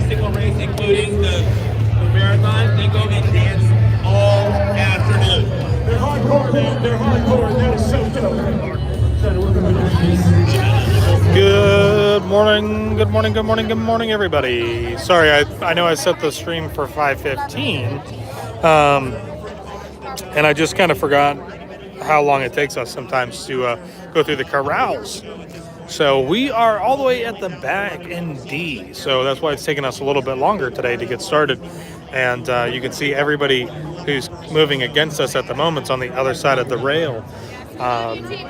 single race, including the marathon. They go and dance all afternoon. They're hardcore, man. They're hardcore. That is so dope. Good morning, good morning, good morning, good morning, everybody. Sorry, I know I set the stream for 5:15, and I just kind of forgot how long it takes us sometimes to go through the corrals. So we are all the way at the back in D, so that's why it's taking us a little bit longer today to get started. And you can see everybody who's moving against us at the moment's on the other side of the rail,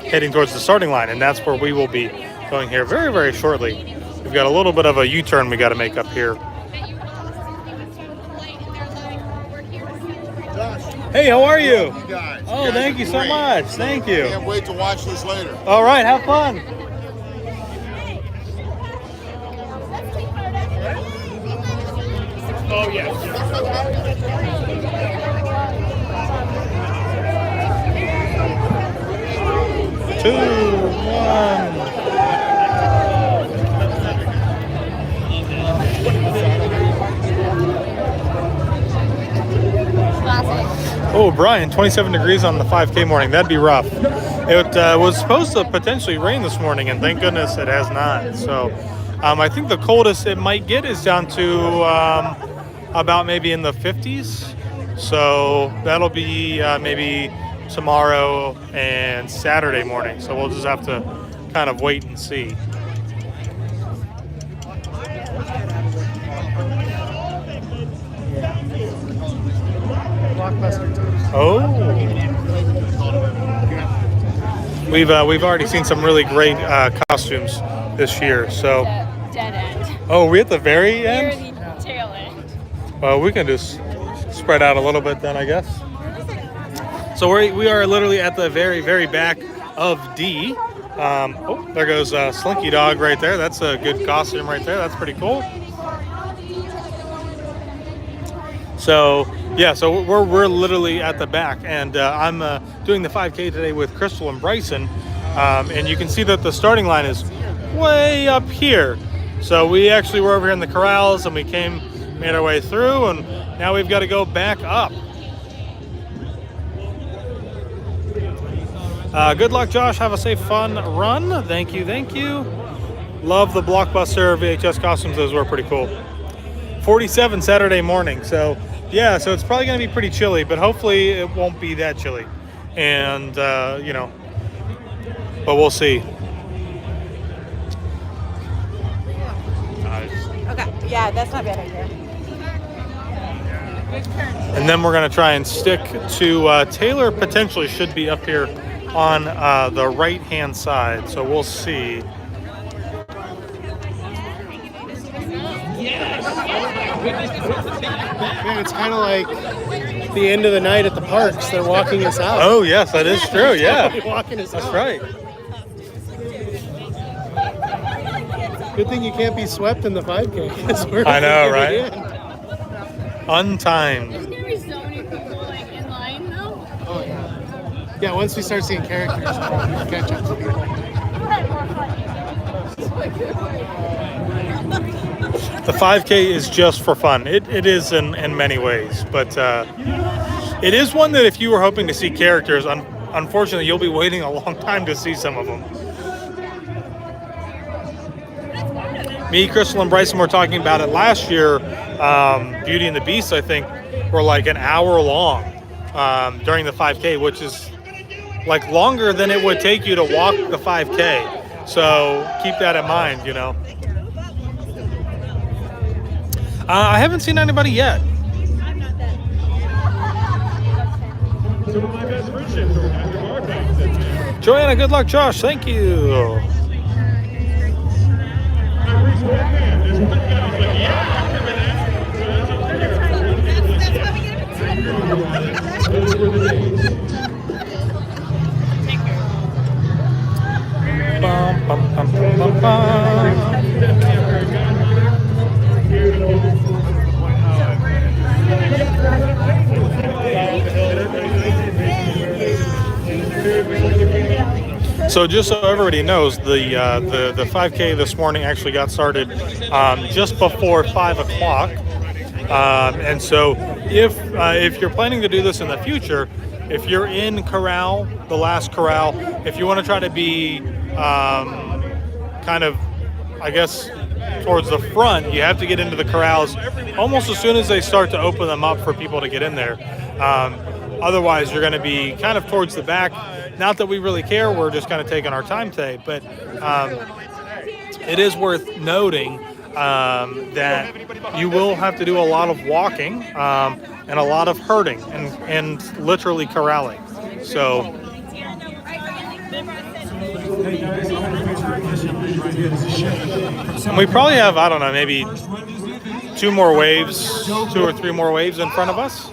heading towards the starting line, and that's where we will be going here very, very shortly. We've got a little bit of a U-turn we got to make up here. Hey, how are you? You guys. Oh, thank you so much. Thank you. Can't wait to watch this later. All right, have fun. Oh, yeah. 2, 1. Oh, Brian, 27 degrees on the 5K morning. That'd be rough. It was supposed to potentially rain this morning, and thank goodness it has not. So I think the coldest it might get is down to about maybe in the 50s. So that'll be maybe tomorrow and Saturday morning. So we'll just have to kind of wait and see. Oh, we've already seen some really great costumes this year. So Dead end. oh, we're at the very Near end. the tail end. Well, we can just spread out a little bit then, I guess. So we are literally at the very, very back of D. Oh, there goes Slinky Dog right there. That's a good costume right there. That's pretty cool. So yeah, so we're literally at the back, and I'm doing the 5K today with Crystal and Bryson, and you can see that the starting line is way up here. So we actually were over here in the corrals, and we made our way through, and now we've got to go back up. Good luck, Josh. Have a safe, fun run. Thank you, thank you. Love the Blockbuster VHS costumes. Those were pretty cool. 47 Saturday morning. So yeah, so it's probably going to be pretty chilly, but hopefully it won't be that chilly. And, you know, but we'll see. Okay, yeah, that's not bad idea. And then we're going to try and stick to Taylor. Potentially should be up here on the right-hand side, so we'll see. Man, it's kind of like the end of the night at the parks. They're walking us out. Oh, yes, that is true, yeah. Walking us That's out. right. Good thing you can't be swept in the 5K. 'cause we're I know, at the right? end. Untimed. Isn't there a zoning people like in line though? Oh, yeah. Yeah, once we start seeing characters, we'll catch up to people. The 5K is just for fun. It is in many ways, but it is one that if you were hoping to see characters, unfortunately, you'll be waiting a long time to see some of them. Me, Crystal, and Bryson were talking about it last year. Beauty and the Beast, I think, were like an hour long during the 5K, which is like longer than it would take you to walk the 5K. So keep that in mind, you know. I haven't seen anybody yet. Joanna, good luck, Josh. Thank you. Bum, bum, bum, bum, bum. So just so everybody knows, the 5K this morning actually got started just before 5 o'clock. And so if you're planning to do this in the future, if you're in corral, the last corral, if you want to try to be kind of, I guess, towards the front, you have to get into the corrals almost as soon as they start to open them up for people to get in there. Otherwise, you're going to be kind of towards the back. Not that we really care, we're just kind of taking our time today, but it is worth noting that you will have to do a lot of walking and a lot of herding and literally corralling. So we probably have, I don't know, maybe 2 or 3 more waves in front of us.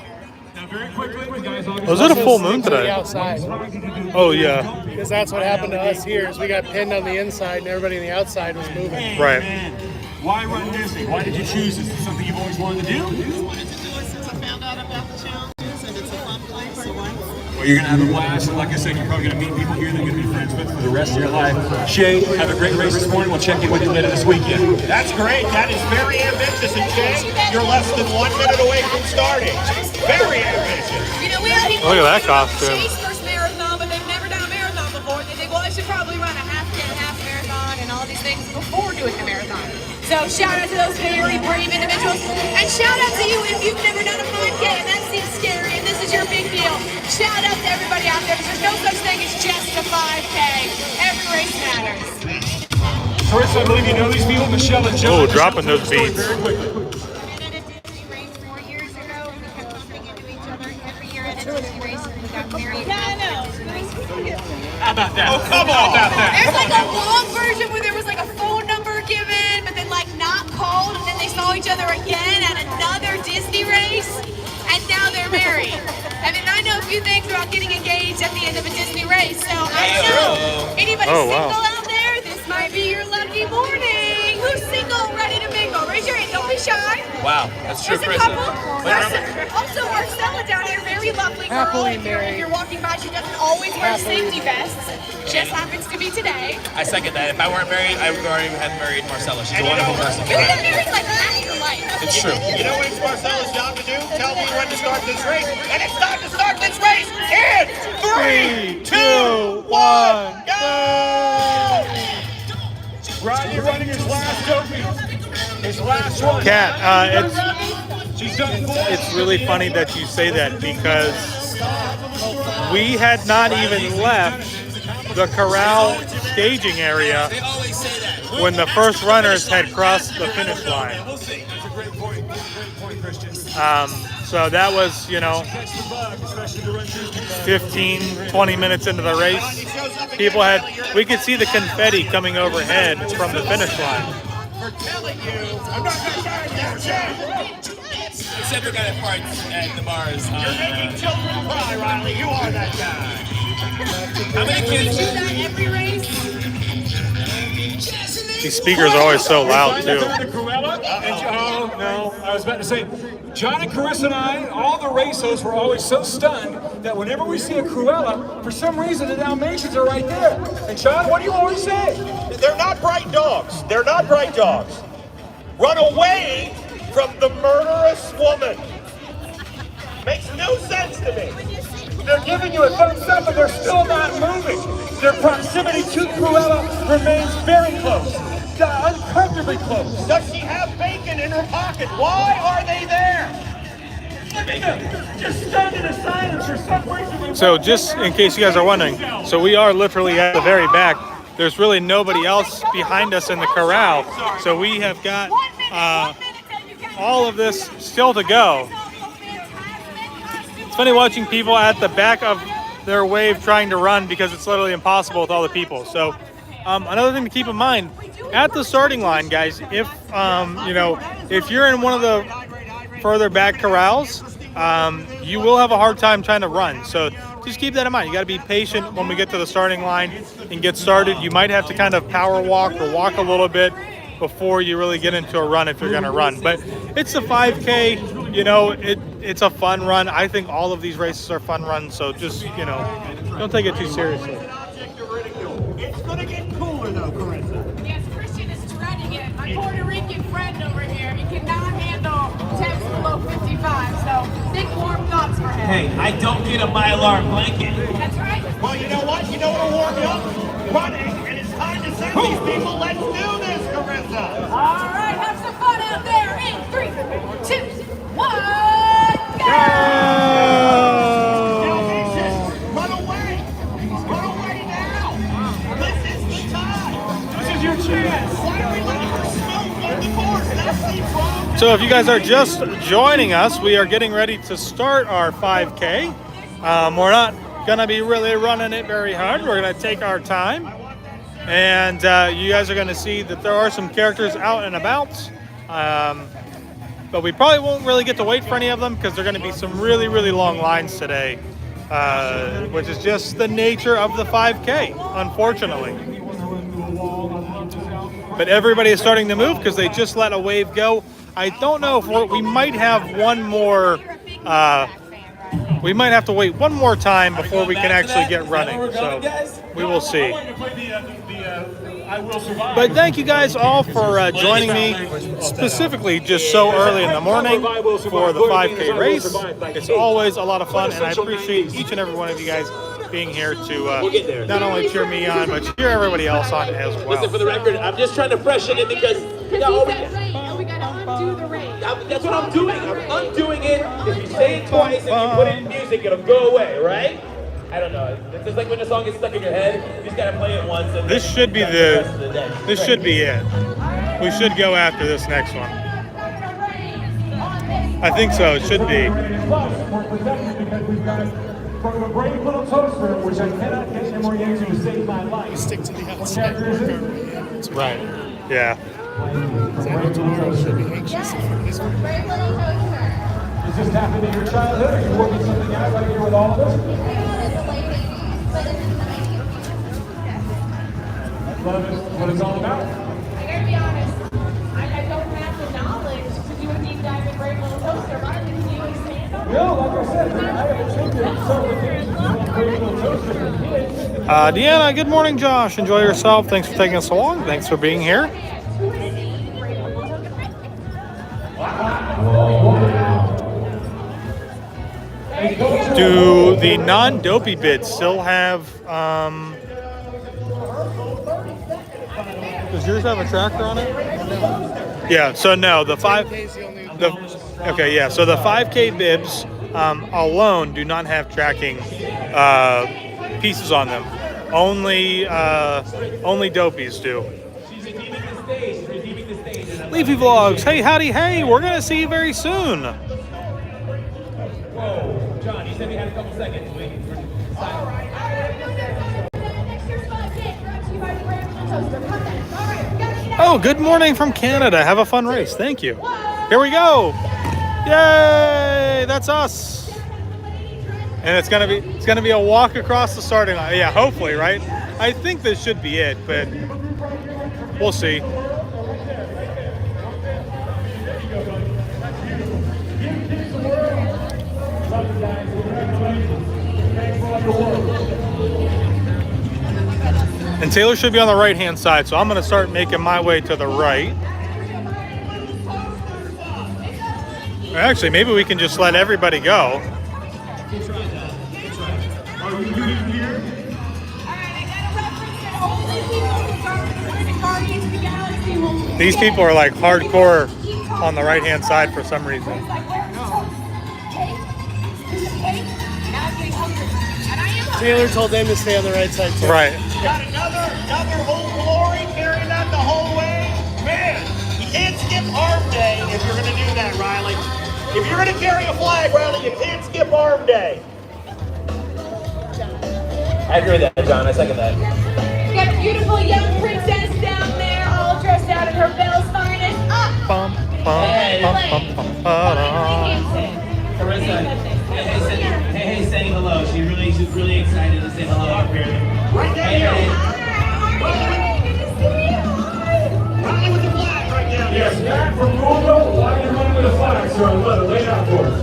Was it a full moon today? Outside. Oh yeah. Because that's what happened to us here. Is we got pinned on the inside, and everybody on the outside was moving. Right. Why run Disney? Why did you choose this? Is it something you've always wanted to do? I wanted to do it since I found out about the challenges, and it's a fun place, so why not? Well, you're going to have a blast, and like I said, you're probably going to meet people here that you're going to be friends with for the rest of your life. Shay, have a great race this morning. We'll check in with you later this weekend. That's great. That is very ambitious. And Shay, you're less than 1 minute away from starting. Very ambitious. You know, we have people Look at that thinking about costume. Shay's first marathon, but they've never done a marathon before. They think, well, I should probably run a half marathon and all these things before doing the marathon. So shout out to those very brave individuals, and shout out to you if you've never done a 5K and that seems scary and this is your big deal. Shout out to everybody out there, because there's no such thing as just a 5K. Every race matters. Chris, I believe you know these people, Michelle and John. Oh, dropping those beats. Very quickly. We did a Disney race 4 years ago. We kept bumping into each other every year at a Disney race, and we got married. Yeah, I know. How about that? Oh, come on. How about that? There's like a long version where there was like a phone number given, but then like not called, and then they saw each other again at another Disney race, and now they're married. I mean, I know a few things about getting engaged at the end of a Disney race, so I know anybody single out there, this might be your lucky morning. Who's single, ready to mingle? Raise your hand, don't be shy. Wow, that's true, There's a couple. Also, Marcella down here, very lovely girl. Happily If married. you're walking by, she doesn't always wear safety vests. Just happens to be today. I second that. If I weren't married, I would already have married Marcella. She's a wonderful person. You get married like half your life. It's true. You know what it's Marcella's job to do? Tell me when to start this race. And it's time to start this race in 3, 2, 1, go! Ryan, you're running his last dopey. His last one. Kat, She's done 4. it's really funny that you say that, because we had not even left the corral staging area when the first runners had crossed the finish line. So that was, 15, 20 minutes into the race. We could see the confetti coming overhead from the finish line. Except for guy that farts at the bars. You're making children cry, Riley. You are that guy. How many kids? Do that every race. These speakers are always so loud too. The Cruella? Oh, no. I was about to say, John and Carissa and I, all the race hosts were always so stunned that whenever we see a Cruella, for some reason the Dalmatians are right there. And John, what do you always say? They're not bright dogs. They're not bright dogs. Run away from the murderous woman. Makes no sense to me. They're giving you a thumbs up, but they're still not moving. Their proximity to Cruella remains very close. Uncomfortably close. Does she have bacon in her pocket? Why are they there? Look at them. Just stunned into silence for some reason. So just in case you guys are wondering, so we are literally at the very back. There's really nobody else behind us in the corral. So we have got all of this still to go. It's funny watching people at the back of their wave trying to run, because it's literally impossible with all the people. So another thing to keep in mind, at the starting line, guys, if if you're in one of the further back corrals, you will have a hard time trying to run. So just keep that in mind. You got to be patient when we get to the starting line and get started. You might have to kind of power walk or walk a little bit before you really get into a run if you're going to run. But it's a 5K, it's a fun run. I think all of these races are fun runs, so just, don't take it too seriously. It's gonna get cooler though, Carissa. Yes, Christian is dreading it. My Puerto Rican friend over here, he cannot handle temps below 55, so think warm thoughts for him. Hey, I don't get a Mylar blanket. That's right. Well, you know what? You know what'll warm you up? Running, and it's time to send these people. Let's do this, Carissa. All right, have some fun out there. In 3, 2, 1, go! Now, Nation, run away. Run away now. This is the time. This is your chance. Why are we looking for smoke on the course? That seems wrong. So if you guys are just joining us, we are getting ready to start our 5K. We're not going to be really running it very hard. We're going to take our time. And you guys are going to see that there are some characters out and about. But we probably won't really get to wait for any of them because there are going to be some really, really long lines today, which is just the nature of the 5K, unfortunately. But everybody is starting to move because they just let a wave go. I don't know if we might have one more. We might have to wait one more time before we can actually get running. So we will see. But thank you guys all for joining me, specifically just so early in the morning for the 5K race. It's always a lot of fun, and I appreciate each and every one of you guys being here to not only cheer me on, but cheer everybody else on as well. Listen, for the record, I'm just trying to freshen it because We gotta undo the race. that's what I'm doing. I'm undoing it. If you say it twice and you put it in music, it'll go away, right? I don't know. It's just like when the song gets stuck in your head, you just gotta play it once. And This should be this should be it. We should go after this next one. I think so. It should be. From a brave little toaster, which I cannot get him or use to save my life. Stick to the outside. Right. Yeah. Tomorrow should be anxious for this one. It just happened in your childhood, or you're working something out right here with all of us? Love is what it's all about. I gotta be honest, I don't have the knowledge to do a deep dive in Brave Little Toaster, but I can see what stand on. No, like I said, I have a champion certification on brave little toaster for kids. Deanna, good morning, Josh. Enjoy yourself. Thanks for taking us along. Thanks for being here. Do the non-dopey bids still have, does yours have a tracker on it? Yeah, so no, the 5K bibs alone do not have tracking pieces on them. Only dopies do. Leafy Vlogs, hey, howdy, hey, we're gonna see you very soon. Whoa, John, you said we had a couple seconds. Oh, good morning from Canada. Have a fun race. Thank you. Here we go. Yay! That's us. And it's gonna be a walk across the starting line. Yeah, hopefully, right? I think this should be it, but we'll see. And Taylor should be on the right-hand side, so I'm going to start making my way to the right. Actually, maybe we can just let everybody go. These people are like hardcore on the right-hand side for some reason. Taylor told them to stay on the right side too. Right. Got another Old Glory carrying that the whole way. Man, you can't skip Arm Day if you're going to do that, Riley. If you're going to carry a flag, Riley, you can't skip Arm Day. I agree with that, John. I second that. We got a beautiful young princess down there, all dressed out in her Belle's finest. Bum, bum, bum, bum, bum, ba-dum. Carissa, hey, saying hello. She's really excited to say hello up here. Right down here. Riley with the flag right down here. Yes, Matt from Louisville. Why are you running with a flag, sir? Lay it out for us.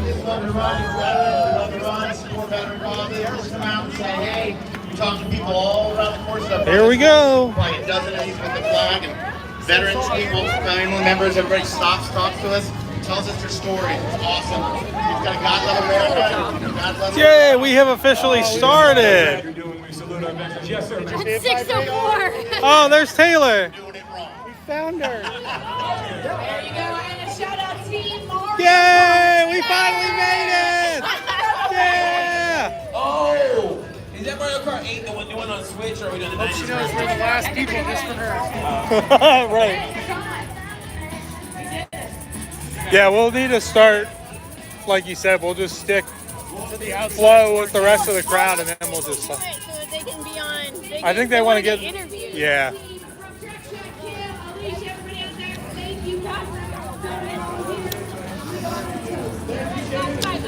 Just love to run, incredible. Love to run, support veteran volunteers. Come out and say, hey, talk to people all around the course of Here we go. Probably a dozen of these with the flag, and veterans, people, family members, everybody stops, talks to us, tells us their story. It's awesome. We've got God Love America. God Love Yay, we have officially started. You're doing, we salute our veterans. Yes, sir. It's 6:04. Oh, there's Taylor. doing it wrong. We found her. There you go. And a shout out Team Mark. Yay, we finally made it. Yeah. Oh! Is that Mario Kart 8 the one doing on Switch, or are we doing the 90s? She knows we're the last people just for her. Right. Yeah, we'll need to start, like you said, we'll just stick flow with the rest of the crowd, and then we'll just. So that they can be on. I think they want to get. interviewed. Yeah.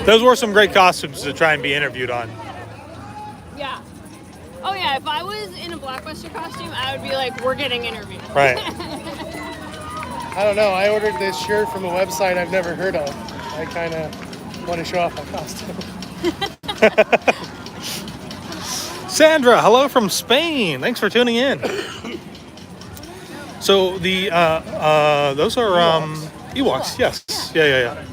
Those were some great costumes to try and be interviewed on. Yeah. Oh yeah, if I was in a Blockbuster costume, I would be like, we're getting interviewed. Right. I don't know. I ordered this shirt from a website I've never heard of. I kind of want to show off my costume. Sandra, hello from Spain. Thanks for tuning in. So the those are Ewoks. Yes. Yeah.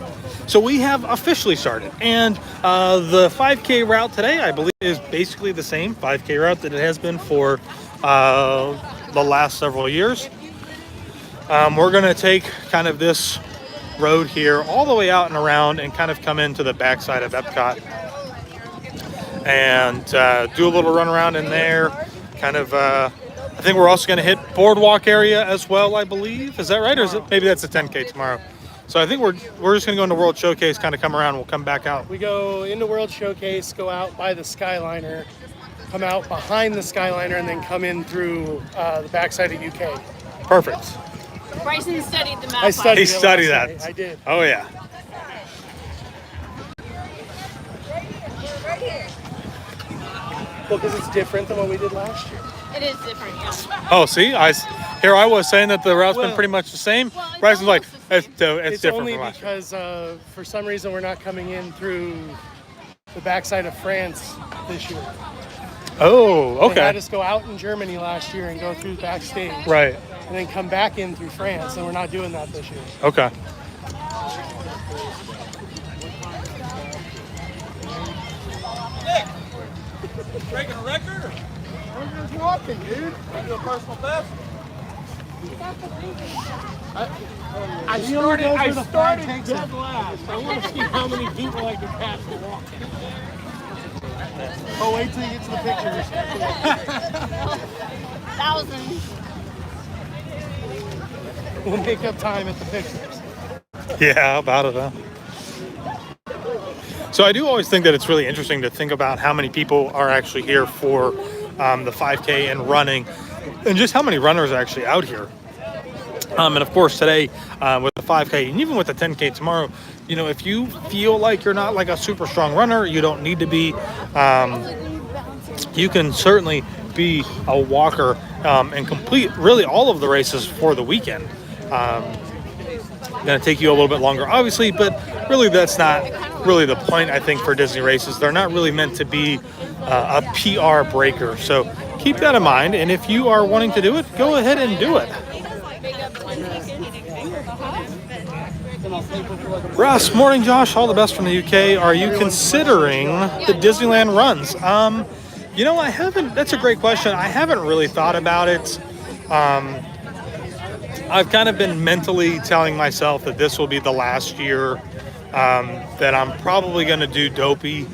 So we have officially started, and the 5K route today, I believe, is basically the same 5K route that it has been for the last several years. We're going to take kind of this road here all the way out and around and kind of come into the backside of Epcot and do a little run around in there. Kind of, I think we're also going to hit Boardwalk area as well, I believe. Is that right? Or is it, maybe that's a 10K tomorrow. So I think we're just going to go into World Showcase, kind of come around, we'll come back out. We go into World Showcase, go out by the Skyliner, come out behind the Skyliner, and then come in through the backside of UK. Perfect. Bryson studied the map. I studied He it studied last that. night. I did. Oh, yeah. Well, because it's different than what we did last year. It is different, yeah. Oh, see, here I was saying that the route's been Well- pretty much the same. Well, it's Bryson's like, almost the it's It's different only from last year. because for some reason we're not coming in through the backside of France this year. Oh, They had okay. us go out in Germany last year and go through Backstage. Right. And then come back in through France, and we're not doing that this year. Okay. Breaking a record? I'm just walking, dude. Do a personal best? I started dead last. I want to see how many people I can pass to walk. Oh, wait till you get to the pictures. Thousands. We'll make up time at the pictures. Yeah, how about it, huh? So I do always think that it's really interesting to think about how many people are actually here for the 5K and running, and just how many runners are actually out here. And of course today with the 5K and even with the 10K tomorrow, you know, if you feel like you're not like a super strong runner, you don't need to be. You can certainly be a walker and complete really all of the races for the weekend. Going to take you a little bit longer, obviously, but really that's not really the point, I think, for Disney races. They're not really meant to be a PR breaker. So keep that in mind. And if you are wanting to do it, go ahead and do it. Russ, morning, Josh. All the best from the UK. Are you considering the Disneyland runs? You know, I haven't. That's a great question. I haven't really thought about it. I've kind of been mentally telling myself that this will be the last year that I'm probably going to do Dopey,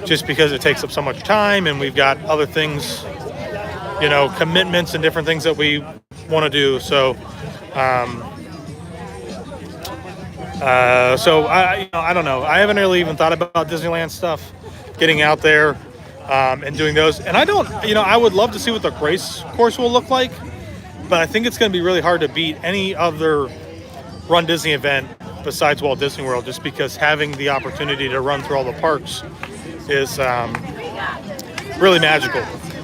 just because it takes up so much time and we've got other things, you know, commitments and different things that we want to do. So, I don't know. I haven't really even thought about Disneyland stuff, getting out there and doing those. And I don't, you know, I would love to see what the race course will look like, but I think it's going to be really hard to beat any other Run Disney event besides Walt Disney World, just because having the opportunity to run through all the parks is really magical.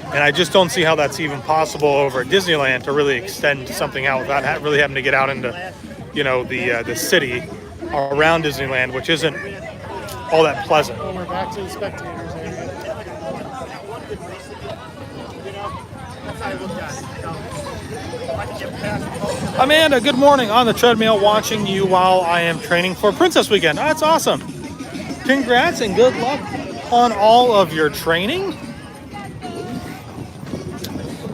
And I just don't see how that's even possible over at Disneyland to really extend something out without really having to get out into, you know, the city around Disneyland, which isn't all that pleasant. Well, we're back to the spectators area. Amanda, good morning. On the treadmill watching you while I am training for Princess Weekend. That's awesome. Congrats and good luck on all of your training.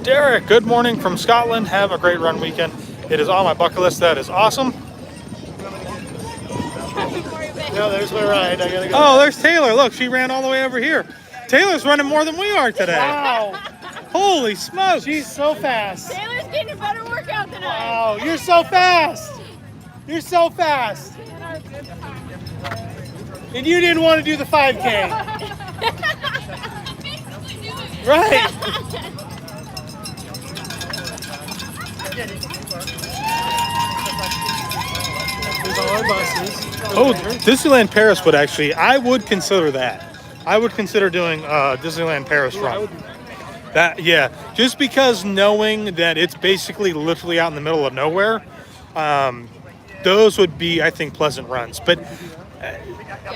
Derek, good morning from Scotland. Have a great run weekend. It is on my bucket list. That is awesome. No, there's my ride. I gotta go. Oh, there's Taylor. Look, she ran all the way over here. Taylor's running more than we are today. Wow. Holy smokes. She's so fast. Taylor's getting a better workout than I. Wow, you're so fast. You're so fast. And you didn't want to do the 5K. Right. There's all our buses. Oh, Disneyland Paris would actually, I would consider that. I would consider doing Disneyland Paris run. That, yeah, just because knowing that it's basically literally out in the middle of nowhere, those would be, I think, pleasant runs. But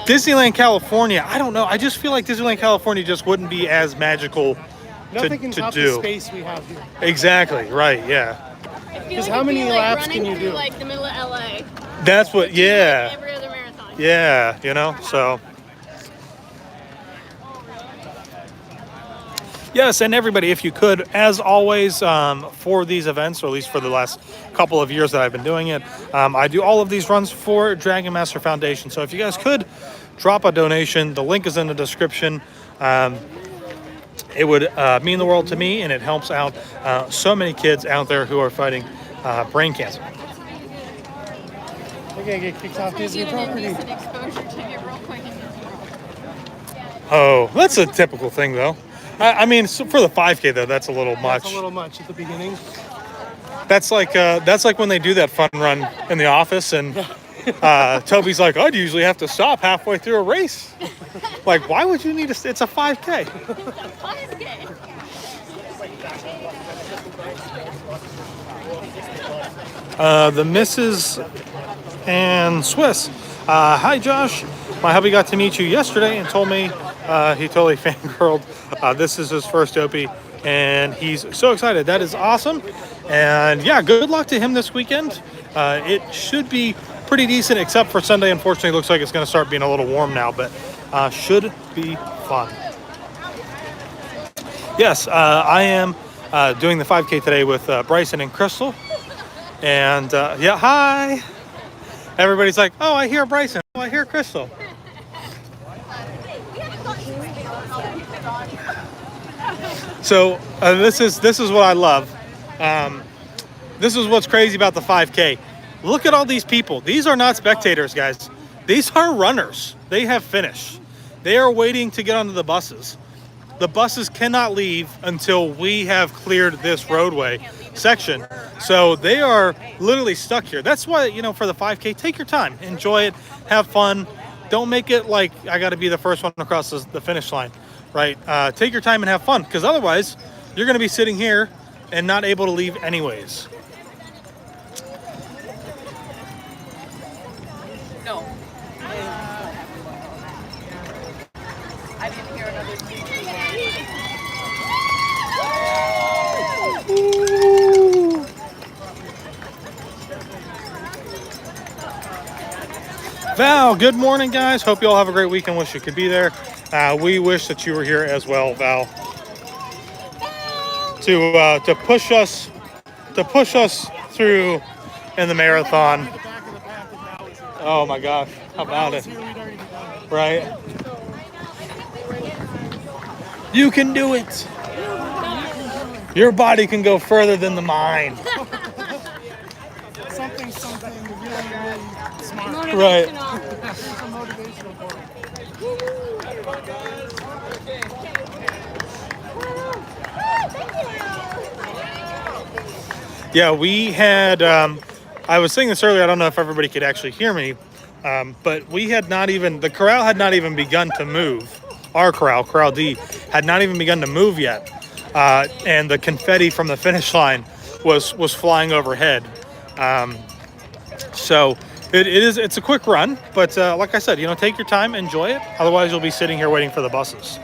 Disneyland California, I don't know. I just feel like Disneyland California just wouldn't be as magical Nothing can to top do. the space we have here. Exactly, right, yeah. Because how many laps can you do? Like the middle of LA. That's what, yeah. Every other marathon. Yeah, you know, so. Yes, and everybody, if you could, as always, for these events, or at least for the last couple of years that I've been doing it, I do all of these runs for Dragon Master Foundation. So if you guys could drop a donation, the link is in the description. It would mean the world to me, and it helps out so many kids out there who are fighting brain cancer. We're gonna get kicked off Disney property. Oh, that's a typical thing, though. I mean, for the 5K though, that's a little much. That's a little much at the beginning. That's like when they do that fun run in the office, and Toby's like, "I'd usually have to stop halfway through a race." Like, why would you need to? It's a 5K. The Mrs. and Swiss. Hi, Josh. My hubby got to meet you yesterday and told me he totally fangirled. This is his first Opie, and he's so excited. That is awesome. And yeah, good luck to him this weekend. It should be pretty decent, except for Sunday. Unfortunately, it looks like it's going to start being a little warm now, but should be fun. Yes, I am doing the 5K today with Bryson and Crystal. And yeah, hi. Everybody's like, oh, I hear Bryson. Oh, I hear Crystal. So this is what I love. This is what's crazy about the 5K. Look at all these people. These are not spectators, guys. These are runners. They have finished. They are waiting to get onto the buses. The buses cannot leave until we have cleared this roadway section. So they are literally stuck here. That's why, you know, for the 5K, take your time. Enjoy it. Have fun. Don't make it like I got to be the first one across the finish line, right? Take your time and have fun, because otherwise you're going to be sitting here and not able to leave anyways. No. I didn't hear another Val, good morning, guys. Hope you all have a great weekend. Wish you could be there. We wish that you were here as well, Val, to push us through in the marathon. Oh my gosh, how about it? Right? You can do it. Your body can go further than the mind. Something really, really smart. Right. Yeah, we had, I was saying this earlier, I don't know if everybody could actually hear me, but we had not even, the corral had not even begun to move. Our corral, Corral D, had not even begun to move yet. And the confetti from the finish line was flying overhead. So it's a quick run, but like I said, you know, take your time, enjoy it. Otherwise, you'll be sitting here waiting for the buses.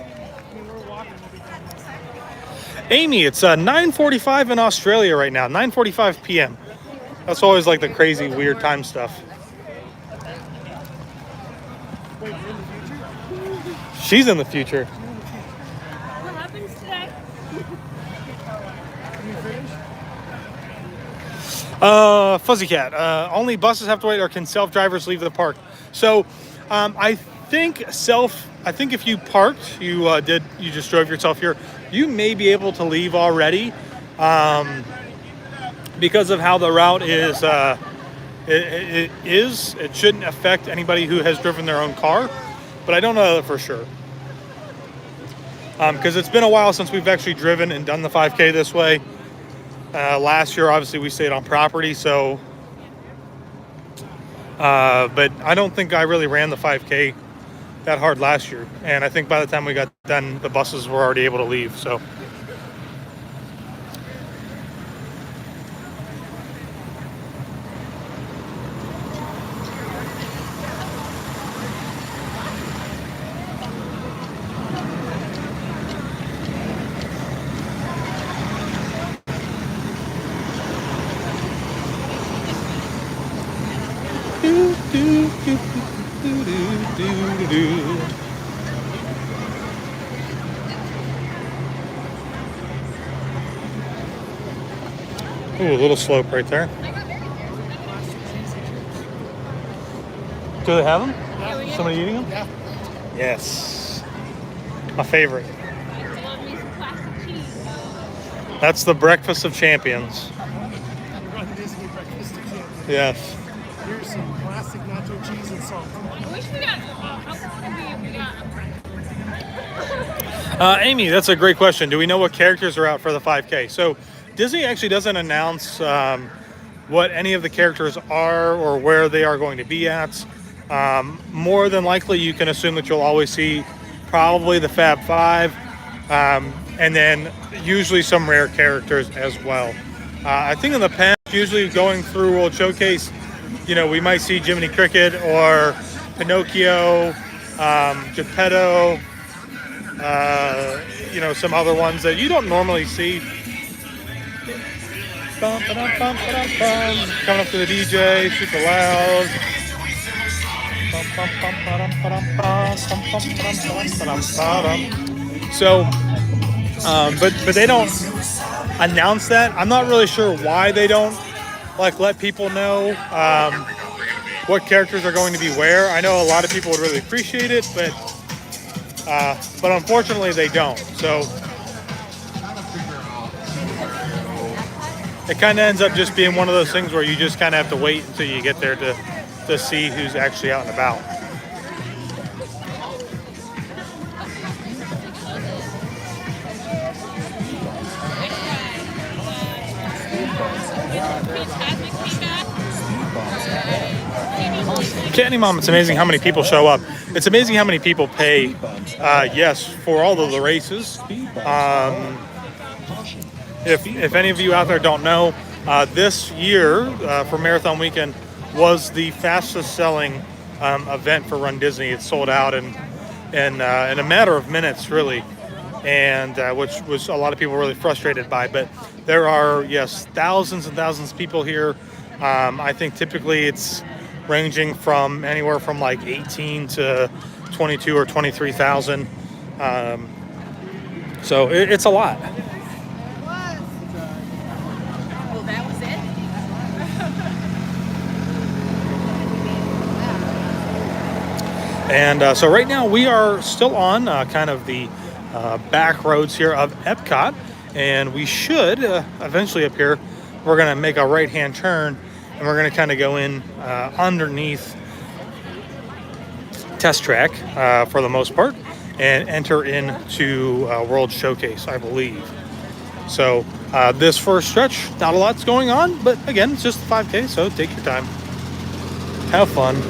Amy, it's 9:45 in Australia right now, 9:45 p.m. That's always like the crazy, weird time stuff. She's in the future. What happens today? Fuzzy Cat. Only buses have to wait, or can self-drivers leave the park? So, I think if you parked, you just drove yourself here, you may be able to leave already, because of how the route is. It shouldn't affect anybody who has driven their own car, but I don't know that for sure. Because it's been a while since we've actually driven and done the 5K this way. Last year, obviously, we stayed on property, so. But I don't think I really ran the 5K that hard last year. And I think by the time we got done, the buses were already able to leave, so. Ooh, a little slope right there. Do they have them? Yeah. Somebody eating them? Yeah. Yes. My favorite. That's the breakfast of champions. runDisney breakfast of champions. Yes. Here's some classic nacho cheese and salt. I wish we got. Amy, that's a great question. Do we know what characters are out for the 5K? So Disney actually doesn't announce what any of the characters are or where they are going to be at. More than likely, you can assume that you'll always see probably the Fab Five, and then usually some rare characters as well. I think in the past, usually going through World Showcase, we might see Jiminy Cricket or Pinocchio, Geppetto, some other ones that you don't normally see. Coming up to the DJ, super loud. So, but they don't announce that. I'm not really sure why they don't let people know what characters are going to be where. I know a lot of people would really appreciate it, but unfortunately they don't. So it kind of ends up just being one of those things where you just kind of have to wait until you get there to see who's actually out and about. Candy Mom, it's amazing how many people show up. It's amazing how many people pay, yes, for all of the races. If any of you out there don't know, this year for Marathon Weekend was the fastest selling event for runDisney. It sold out in a matter of minutes, really, and which was a lot of people really frustrated by. But there are, yes, thousands and thousands of people here. I think typically it's ranging from anywhere from like 18 to 22 or 23,000. So it's a lot. Well, that was it. And so right now we are still on kind of the back roads here of Epcot, and we should eventually up here, we're going to make a right-hand turn, and we're going to kind of go in underneath Test Track for the most part, and enter into World Showcase, I believe. So this first stretch, not a lot's going on, but again, it's just the 5K, so take your time. Have fun.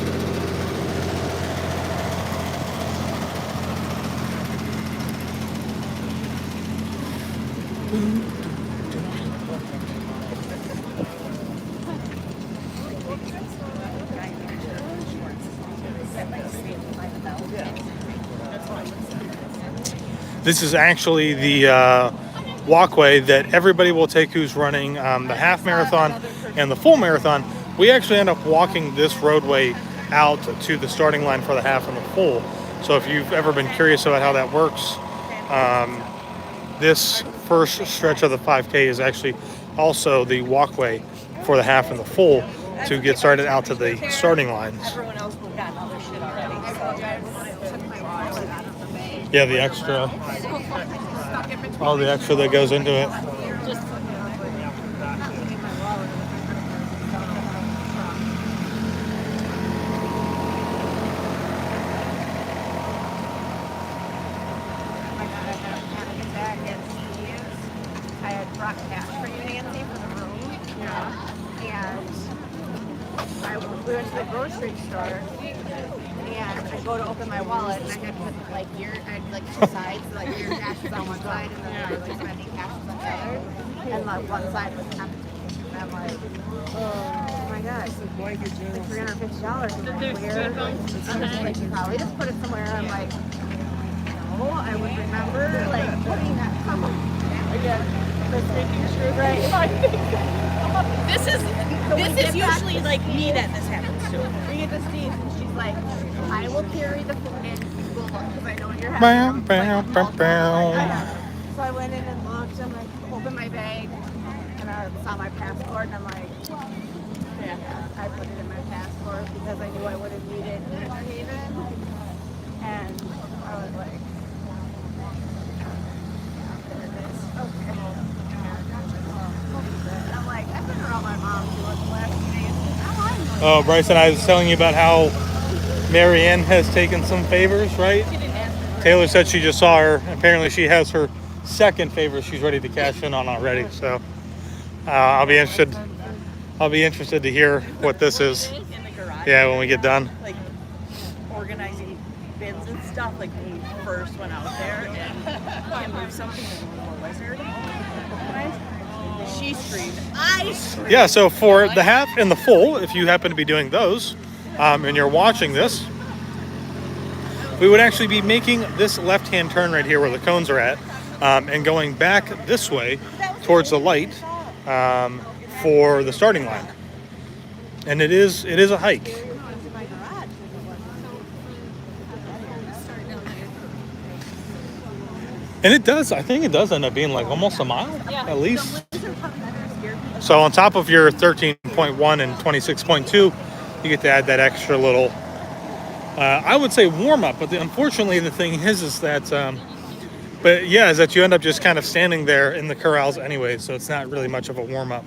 This is actually the walkway that everybody will take who's running the half marathon and the full marathon. We actually end up walking this roadway out to the starting line for the half and the full. So if you've ever been curious about how that works, this first stretch of the 5K is actually also the walkway for the half and the full to get started out to the starting lines. Yeah, the extra, all the extra that goes into it. I had brought cash for you, Nancy, for the room. Yeah. And we went to the grocery store, and I go to open my wallet, and I had put I had like two sides, like your cash was on one side, and then my like spending cash was on the other, and like one side was empty. And I'm like, oh my gosh, like $350. I'm like, where? I'm like, you probably just put it somewhere. I'm like, no, I would remember like putting that somewhere. Again, just making sure, right? This is usually like me that this happens to. We get to Steve, and she's like, I will carry the food in, you go look, because I know you're having So I went in and looked, and like opened my bag, and I saw my passport, and I'm like, yeah, I put it in my passport because I knew I would have needed it in Haven, and I was like, okay. I'm like, I've been around my mom too much the last few days. Oh, Bryson, I was telling you about how Marianne has taken some favors, right? Taylor said she just saw her. Apparently she has her second favor she's ready to cash in on already. So I'll be interested to hear what this is. Yeah, when we get done. Like organizing bins and stuff, like when we first went out there and moved something in a lizard. She screamed, I screamed. Yeah, so for the half and the full, if you happen to be doing those and you're watching this, we would actually be making this left-hand turn right here where the cones are at and going back this way towards the light for the starting line. And it is a hike. And it does, I think it does end up being like almost a mile, at least. So on top of your 13.1 and 26.2, you get to add that extra little, I would say warm up. But unfortunately, the thing is that, is that you end up just kind of standing there in the corrals anyway. So it's not really much of a warm up.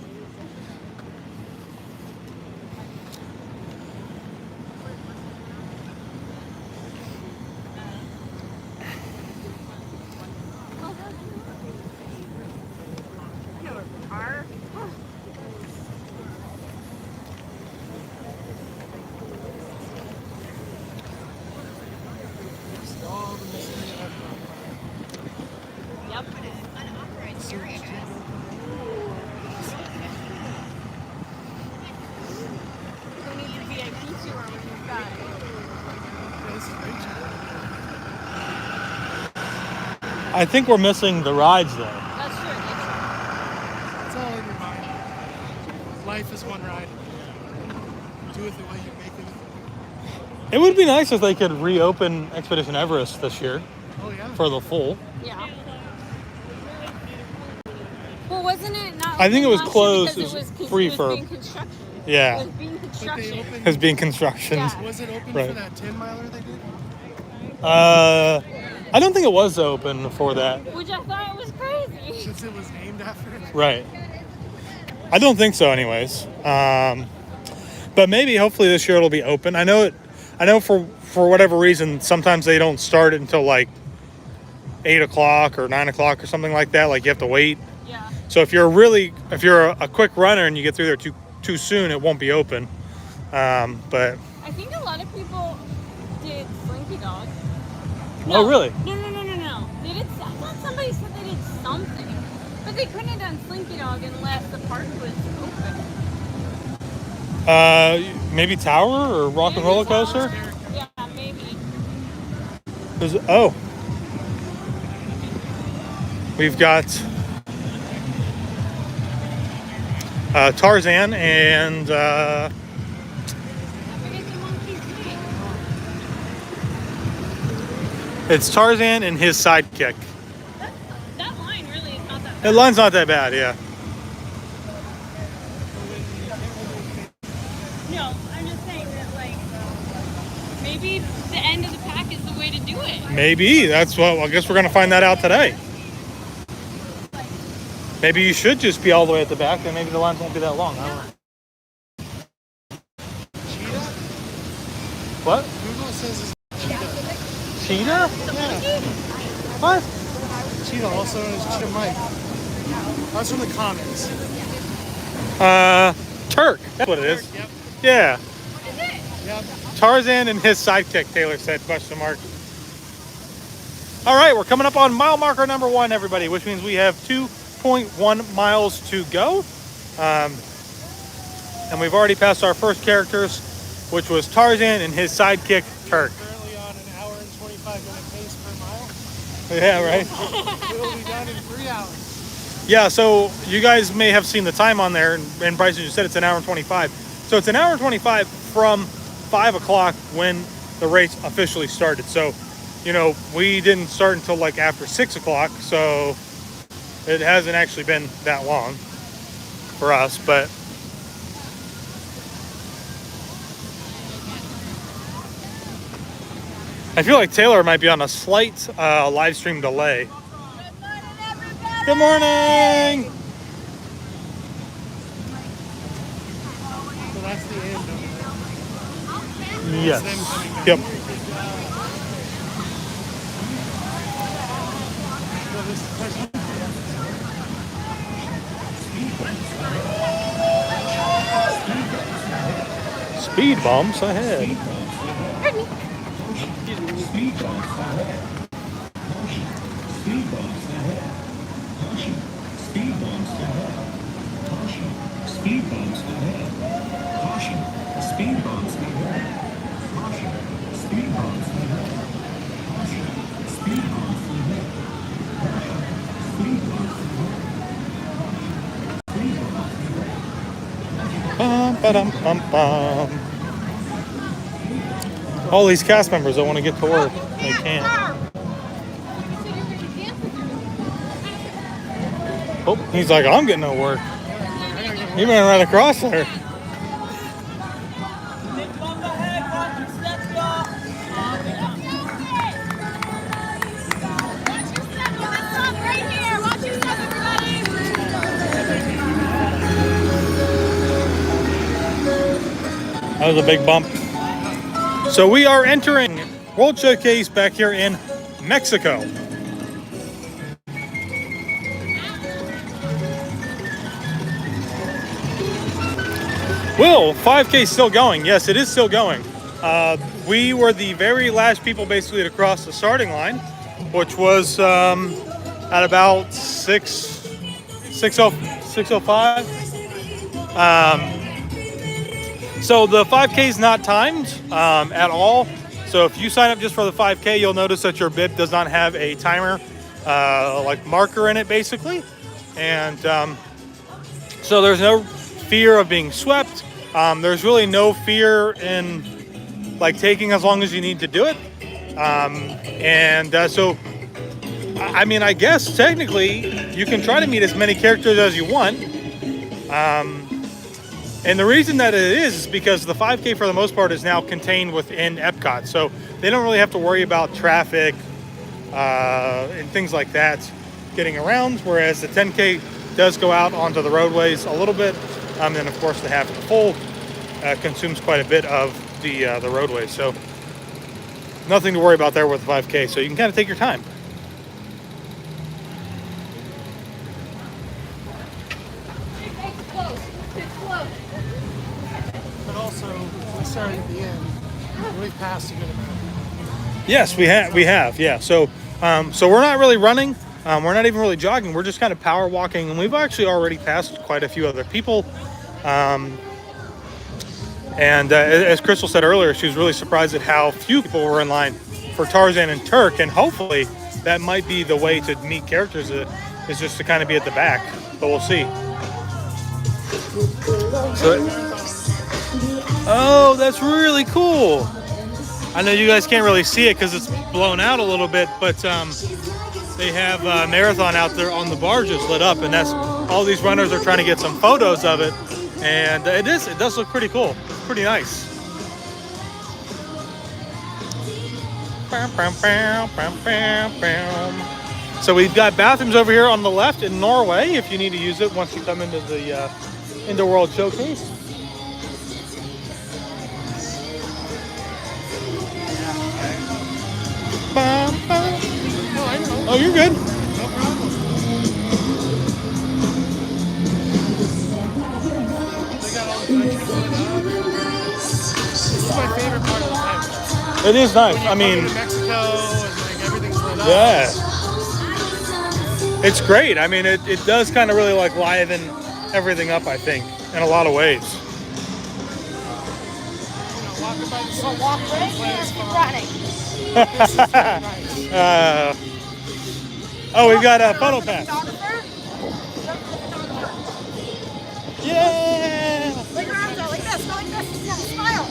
I think we're missing the rides though. That's true. It's all in your mind. Life is one ride. Do it the way you make it. It would be nice if they could reopen Expedition Everest this year. Oh yeah. For the full. Yeah. Well, wasn't it not? I think it was open closed. because It was because free it was for. being construction. Yeah. It was being construction. As being construction. Yeah. Was it open Right. for that 10 miler they did? I don't think it was open for that. Which I thought it was crazy. Since it was named after it. Right. I don't think so anyways. But maybe hopefully this year it'll be open. I know for whatever reason, sometimes they don't start it until like 8 o'clock or 9 o'clock or something like that. Like you have to wait. Yeah. So if you're a quick runner and you get through there too soon, it won't be open. But I think a lot of people did Slinky Dog. Oh, really? No. They did. I thought somebody said they did something, but they couldn't have done Slinky Dog unless the park was open. Maybe Tower or Rock and Roller Coaster. Yeah, maybe. We've got Tarzan and it's Tarzan and his sidekick. That line really is not that bad. The line's not that bad, yeah. No, I'm just saying that, like, maybe the end of the pack is the way to do it. Maybe. That's what, I guess we're going to find that out today. Maybe you should just be all the way at the back, and maybe the lines won't be that long. I don't know. What? Google says it's Cheetah? yeah. What? Cheetah, also known as Cheetah Mike. That's from the comics. Turk. That's what it is. Yep. Yeah. Yep. Tarzan and his sidekick, Taylor said, question mark. All right, we're coming up on mile marker number 1, everybody, which means we have 2.1 miles to go. And we've already passed our first characters, which was Tarzan and his sidekick, Turk. Currently on an hour and 25-minute pace per mile. Yeah, right? It will be done in 3 hours. Yeah, so you guys may have seen the time on there, and Bryson just said it's an hour and 25. So it's an hour and 25 from 5 o'clock when the race officially started. So, you know, we didn't start until like after 6 o'clock, so it hasn't actually been that long for us, but I feel like Taylor might be on a slight live stream delay. Good morning! So that's the end of it. Yes. Them coming back. Yep. So this question. Speed bumps ahead. Bum, ba-dum, bum, bum. All these cast members that want to get to work, they can't. Oh, he's like, I'm getting no work. He ran right across there. That was a big bump. So we are entering World Showcase back here in Mexico. Will, 5K still going? Yes, it is still going. We were the very last people basically to cross the starting line, which was at about 6:05. So the 5K is not timed at all. So if you sign up just for the 5K, you'll notice that your bib does not have a timer like marker in it, basically. And so there's no fear of being swept. There's really no fear in like taking as long as you need to do it. So, I mean, I guess technically you can try to meet as many characters as you want. And the reason that it is because the 5K for the most part is now contained within Epcot. So they don't really have to worry about traffic and things like that getting around. Whereas the 10K does go out onto the roadways a little bit. And then of course the half and full consumes quite a bit of the roadways. So nothing to worry about there with the 5K. So you can kind of take your time. But also, we started at the end. We've passed a good amount. Yes, we have. Yeah. So we're not really running. We're not even really jogging. We're just kind of power walking, and we've actually already passed quite a few other people. And as Crystal said earlier, she was really surprised at how few people were in line for Tarzan and Turk, and hopefully that might be the way to meet characters is just to kind of be at the back, but we'll see. So, oh, that's really cool. I know you guys can't really see it because it's blown out a little bit, but they have marathon out there on the barges lit up, and that's all these runners are trying to get some photos of it, and it does look pretty cool. It's pretty nice. So we've got bathrooms over here on the left in Norway if you need to use it once you come into the World Showcase. Oh, you're good. No problem. They got all the countries lit up. This is my favorite part of the time. It is nice. I mean, to Mexico and like everything's lit up. yeah, it's great. I mean, it does kind of really like liven everything up, I think, in a lot of ways. Walking by the So walk right here and keep running. This is very nice. Oh, we've got a photo pass. Yeah! Put your arms out like this. Go like this. Yeah, smile.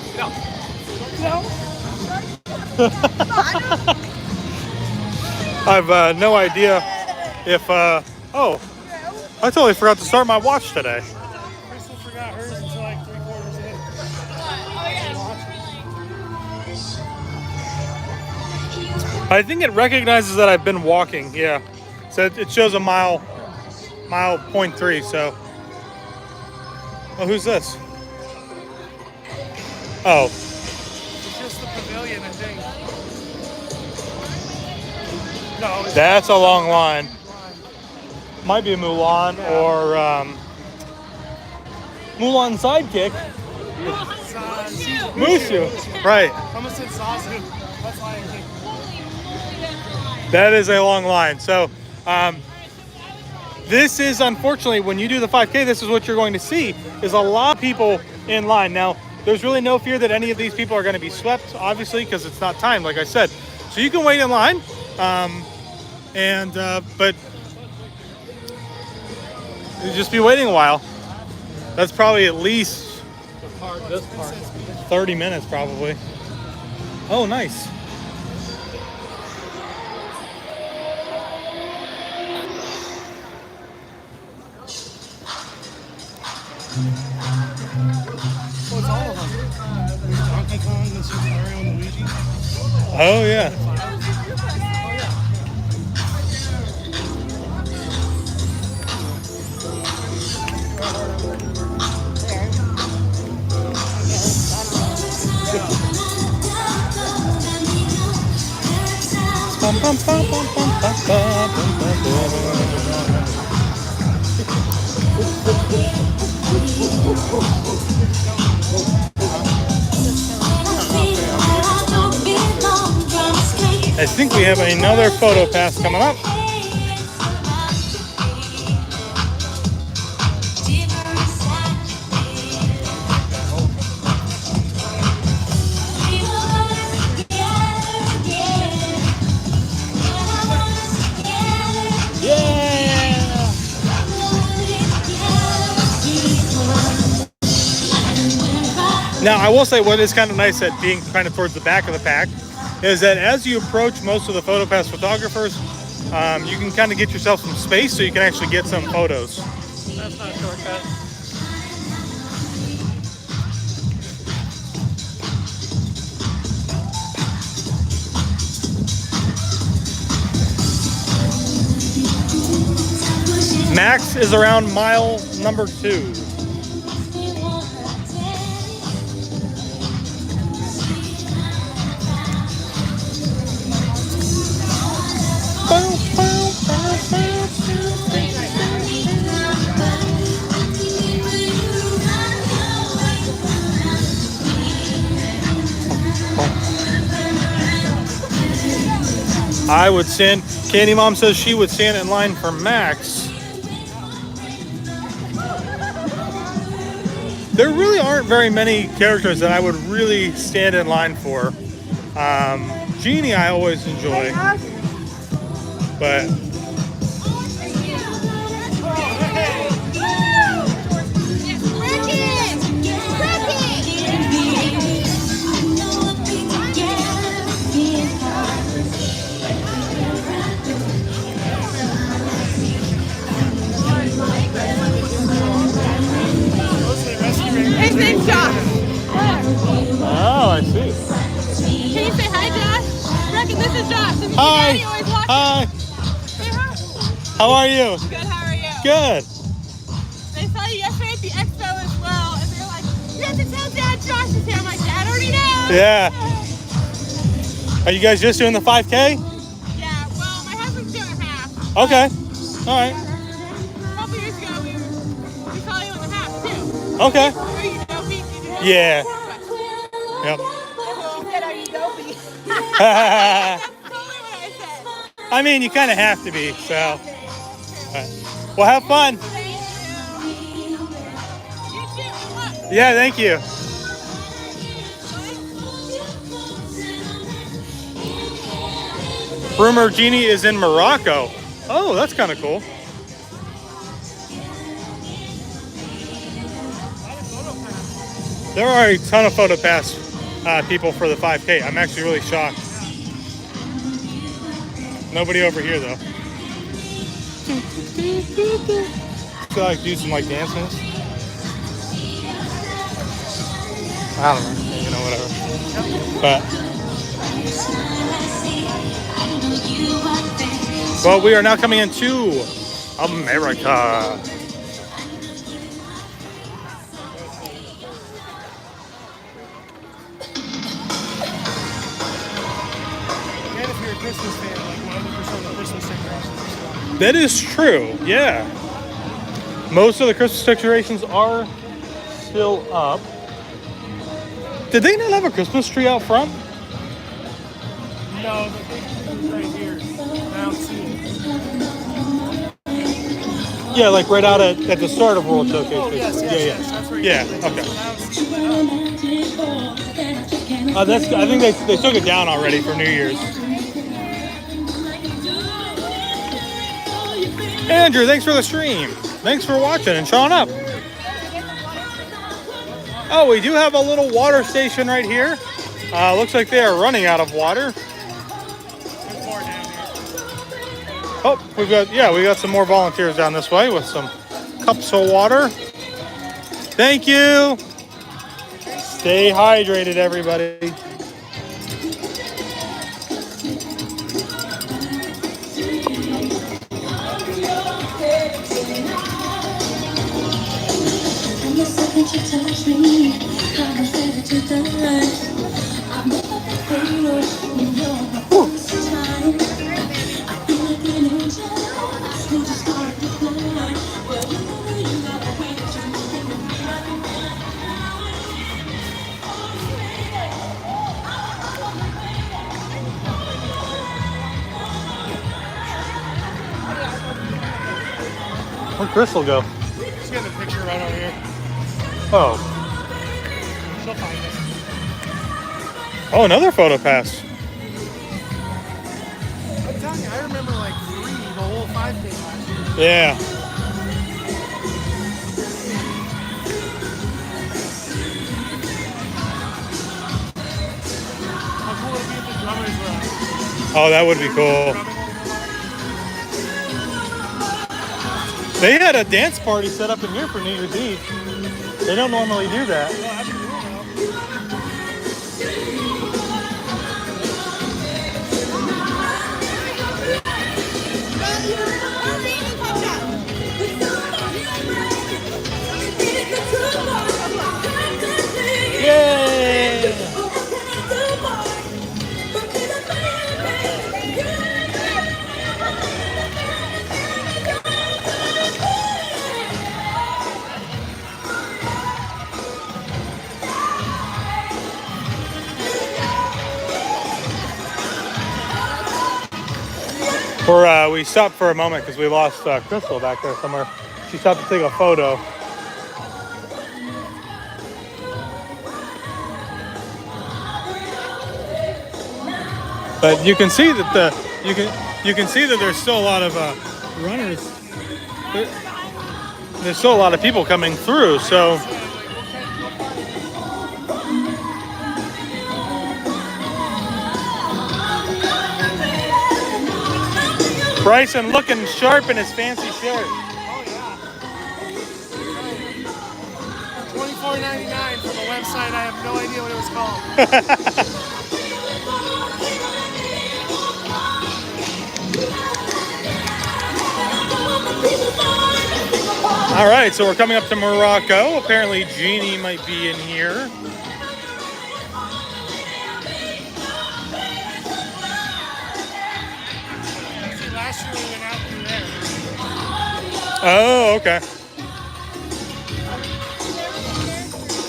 I've no idea if, oh, I totally forgot to start my watch today. Crystal forgot hers until like 3/4 in. I think it recognizes that I've been walking, yeah. So it shows a mile 0.3, so. Oh, who's this? Oh, It's just the pavilion, I think. No, it's that's a long line. Might be a Mulan or Mulan sidekick. Mushu, right. I almost said Zazu. That's why I think. That is a long line. So this is, unfortunately, when you do the 5K, this is what you're going to see, is a lot of people in line. Now, there's really no fear that any of these people are going to be swept, obviously, because it's not timed, like I said. So you can wait in line, but you just be waiting a while. That's probably at least 30 minutes, probably. Oh, nice. Well, it's all of them. There's Donkey Kong, and Super Mario, and Luigi. Oh, yeah. I think we have another photo pass coming up. Now, I will say what is kind of nice at being kind of towards the back of the pack is that as you approach most of the PhotoPass photographers, you can kind of get yourself some space so you can actually get some photos. That's not a shortcut. Max is around mile number 2. I would stand, Candy Mom says she would stand in line for Max. There really aren't very many characters that I would really stand in line for. Genie I always enjoy, but Hi. Daddy always watches. Hi. Say hi. How are you? Good, how are you? Good. They saw you yesterday at the expo as well, and they're like, you have to tell Dad Josh is here. I'm like, Dad already knows. Yeah. Are you guys just doing the 5K? Yeah, well, my husband's doing half. Okay. All right. A couple years ago, we saw you on the half, too. Okay. Are you dopey? Did you have Yeah. Yep. She said, are you dopey? I That's totally what I said. mean, you kind of have to be, so. All right. Well, have fun. Thank you. You too. Look. Yeah, thank you. Rumor Genie is in Morocco. Oh, that's kind of cool. There are a ton of PhotoPass people for the 5K. I'm actually really shocked. Nobody over here though. Should I do some like dances? I don't know. You know, whatever. But we are now coming into America. And if you're a Christmas fan, like 90% of the Christmas decorations are still up. That is true, yeah. Most of the Christmas decorations are still up. Did they not have a Christmas tree out front? No, the big one's right here. I don't see it. Yeah, like right out at the start of World Showcase. Oh, yes, yeah, yes, yes. That's where you yeah. go. Okay. I don't see it lit up. I think they took it down already for New Year's. Andrew, thanks for the stream. Thanks for watching and showing up. Oh, we do have a little water station right here. Looks like they are running out of water. Oh, we got some more volunteers down this way with some cups of water. Thank you. Stay hydrated, everybody. Where'd Crystal go? Just getting a picture right over here. Oh. She'll find it. Oh, another PhotoPass. I'm telling you, I remember like 3 the whole 5K last year. Yeah. How cool would it be if the drummers were out? Oh, that would be cool. They had a dance party set up in here for New Year's Eve. They don't normally do that. Yay! We stopped for a moment because we lost Crystal back there somewhere. She stopped to take a photo. But you can see that you can see that there's still a lot of runners. There's still a lot of people coming through. So. Bryson looking sharp in his fancy shirt. Oh yeah. $24.99 from a website. I have no idea what it was called. All right, so we're coming up to Morocco. Apparently Jeannie might be in here. Last year we went out through there. Oh, okay.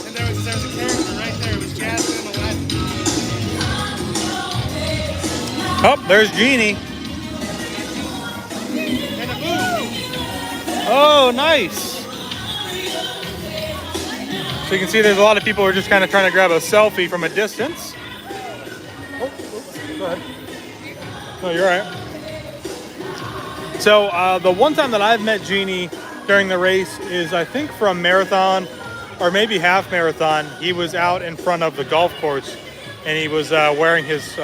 And there's a character right there. It was Jasmine and Aladdin. Oh, there's Jeannie. And a boo. Oh, nice. So you can see there's a lot of people who are just kind of trying to grab a selfie from a distance. Oh, go ahead. No, you're all right. So the one time that I've met Jeannie during the race is, I think, from marathon or maybe half marathon. He was out in front of the golf course and he was wearing his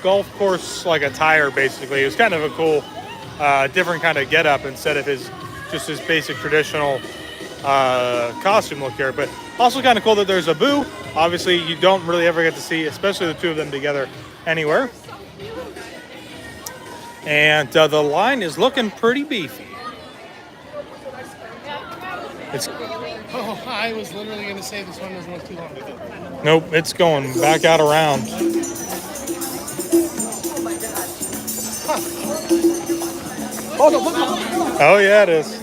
golf course like attire, basically. It was kind of a cool, different kind of getup instead of his basic traditional costume look here. But also kind of cool that there's a boo. Obviously, you don't really ever get to see, especially the two of them together, anywhere. And the line is looking pretty beefy. Oh, I was literally going to say this one doesn't look too long. Nope, it's going back out around. Oh yeah, it is.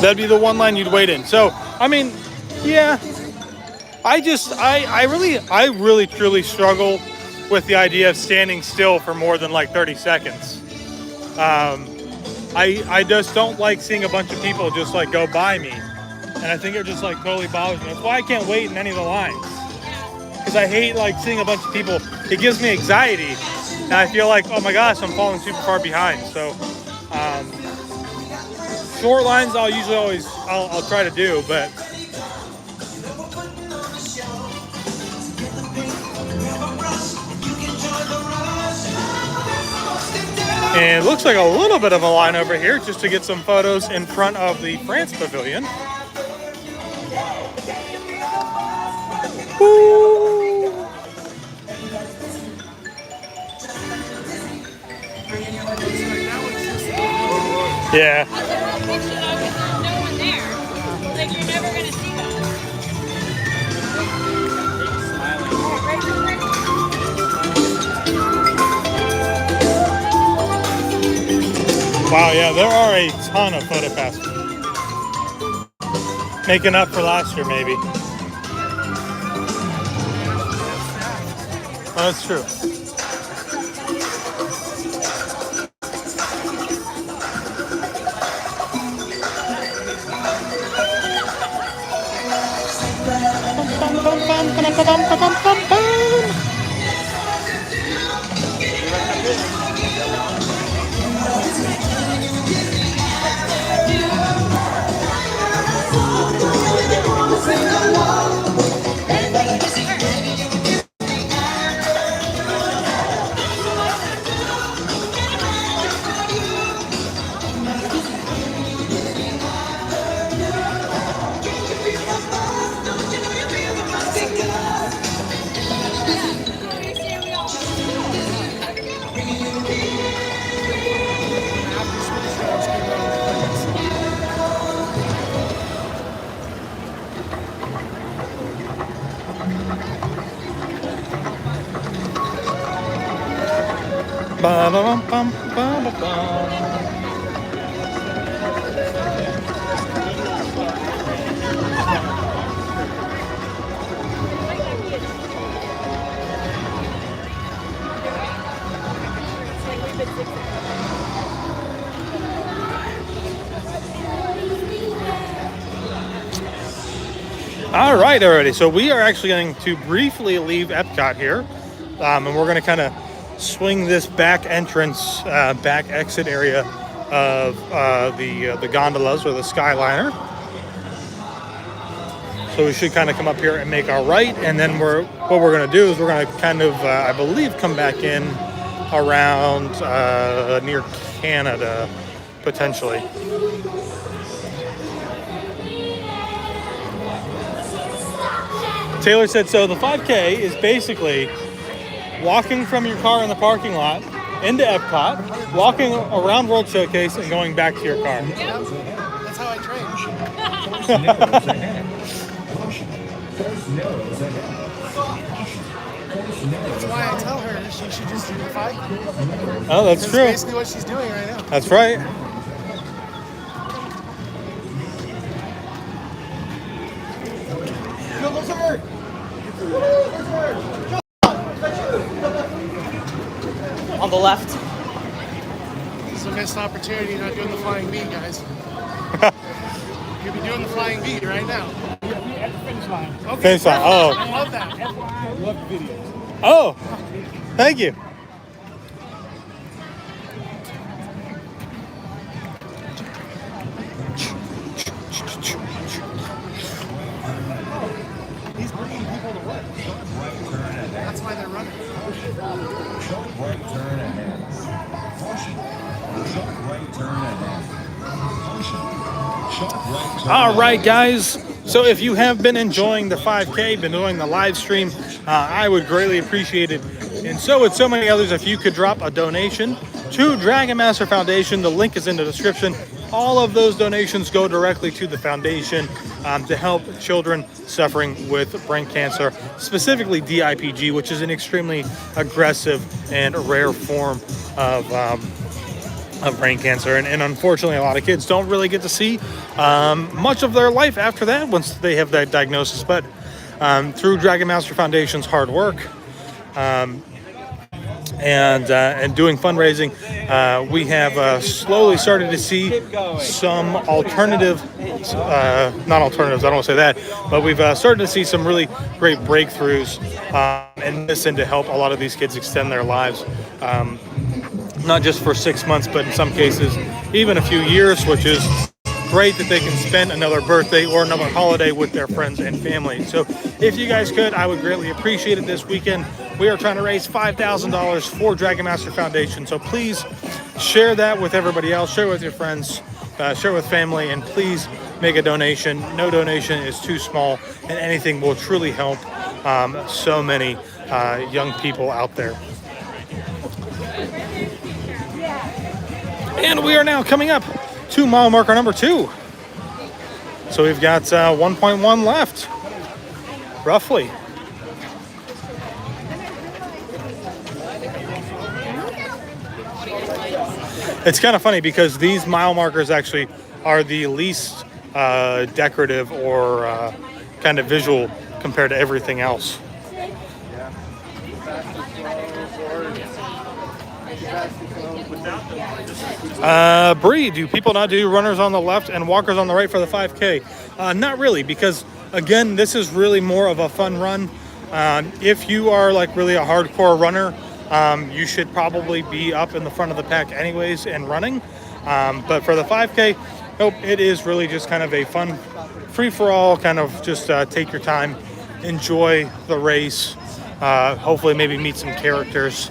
That'd be the one line you'd wait in. So, I mean, yeah, I really truly struggle with the idea of standing still for more than like 30 seconds. I just don't like seeing a bunch of people just like go by me. And I think it just like totally bothers me. That's why I can't wait in any of the lines. Because I hate like seeing a bunch of people. It gives me anxiety. And I feel like, oh my gosh, I'm falling super far behind. So, short lines I'll try to do, but and it looks like a little bit of a line over here just to get some photos in front of the France pavilion. Woo! Yeah. No one there. Like you're never gonna see them. Wow, yeah, there are a ton of photo passes. Making up for last year, maybe. Oh, that's true. All right, already. So we are actually going to briefly leave Epcot here, and we're going to kind of swing this back entrance, back exit area of the gondolas or the Skyliner. So we should kind of come up here and make our right, and then what we're going to do is we're going to kind of, I believe, come back in around near Canada potentially. Taylor said, so the 5K is basically walking from your car in the parking lot into Epcot, walking around World Showcase, and going back to your car. That's how I train. That's why I tell her she should just do the 5K. Oh, that's true. That's basically what she's doing right now. That's right. On the left. This is a missed opportunity not doing the flying V, guys. You'll be doing the flying V right now. At the finish line. Okay. Finish line. Oh. I love that. I love videos. Oh, thank you. He's bringing people to work. That's why they're running. Short right turn ahead. Caution. Short right turn ahead. Caution. Short right turn All right, guys. So if you have been enjoying the 5K, been doing the live stream, I would greatly appreciate it. And so would so many others if you could drop a donation to Dragon Master Foundation. The link is in the description. All of those donations go directly to the foundation to help children suffering with brain cancer, specifically DIPG, which is an extremely aggressive and rare form of brain cancer. And unfortunately, a lot of kids don't really get to see much of their life after that once they have that diagnosis. But through Dragon Master Foundation's hard work, and doing fundraising, we have slowly started to see some alternative, not alternatives, I don't want to say that, but we've started to see some really great breakthroughs in this and to help a lot of these kids extend their lives, not just for 6 months, but in some cases even a few years, which is great that they can spend another birthday or another holiday with their friends and family. So if you guys could, I would greatly appreciate it this weekend. We are trying to raise $5,000 for Dragon Master Foundation. So please share that with everybody else, share with your friends, share with family, and please make a donation. No donation is too small, and anything will truly help so many young people out there. And we are now coming up to mile marker number 2. So we've got 1.1 left, roughly. It's kind of funny because these mile markers actually are the least decorative or kind of visual compared to everything else. Bree, do people not do runners on the left and walkers on the right for the 5K? Not really, because again, this is really more of a fun run. If you are like really a hardcore runner, you should probably be up in the front of the pack anyways and running. But for the 5K, nope, it is really just kind of a fun free-for-all, kind of just take your time, enjoy the race, hopefully maybe meet some characters,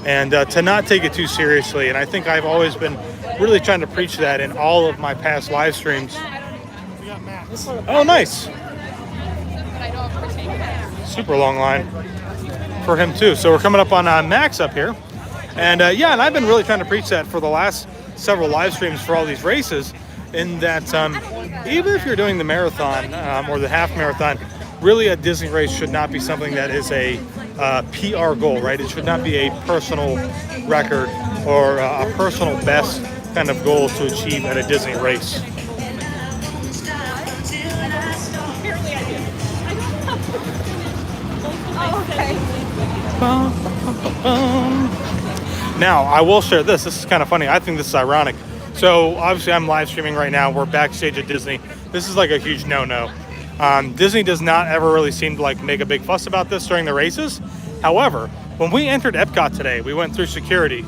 and to not take it too seriously. And I think I've always been really trying to preach that in all of my past live streams. Oh, nice. Super long line for him too. So we're coming up on Max up here. And yeah, and I've been really trying to preach that for the last several live streams for all these races, in that even if you're doing the marathon or the half marathon, really a Disney race should not be something that is a PR goal, right? It should not be a personal record or a personal best kind of goal to achieve at a Disney race. Now, I will share this. This is kind of funny. I think this is ironic. So, obviously, I'm live streaming right now. We're backstage at Disney. This is like a huge no-no. Disney does not ever really seem to like make a big fuss about this during the races. However, when we entered Epcot today, we went through security.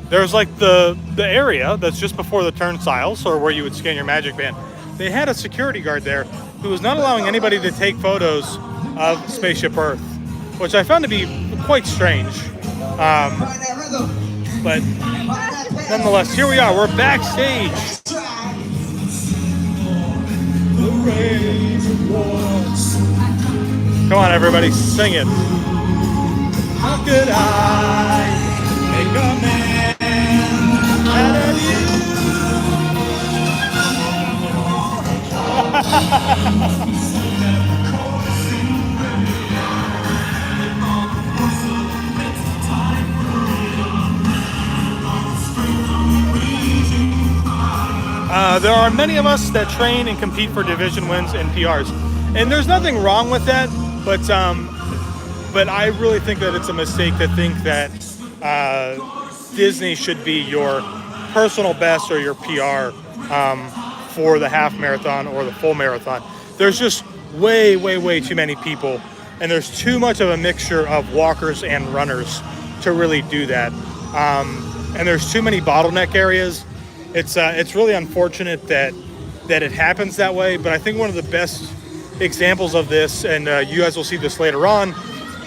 There's like the area that's just before the turnstiles, or where you would scan your Magic Band. They had a security guard there who was not allowing anybody to take photos of Spaceship Earth, which I found to be quite strange. But nonetheless, here we are. We're backstage. Come on, everybody, sing it. How could I make a man out of you? There are many of us that train and compete for division wins and PRs, and there's nothing wrong with that. But I really think that it's a mistake to think that Disney should be your personal best or your PR for the half marathon or the full marathon. There's just way too many people, and there's too much of a mixture of walkers and runners to really do that. And there's too many bottleneck areas. It's really unfortunate that it happens that way, but I think one of the best examples of this, and you guys will see this later on,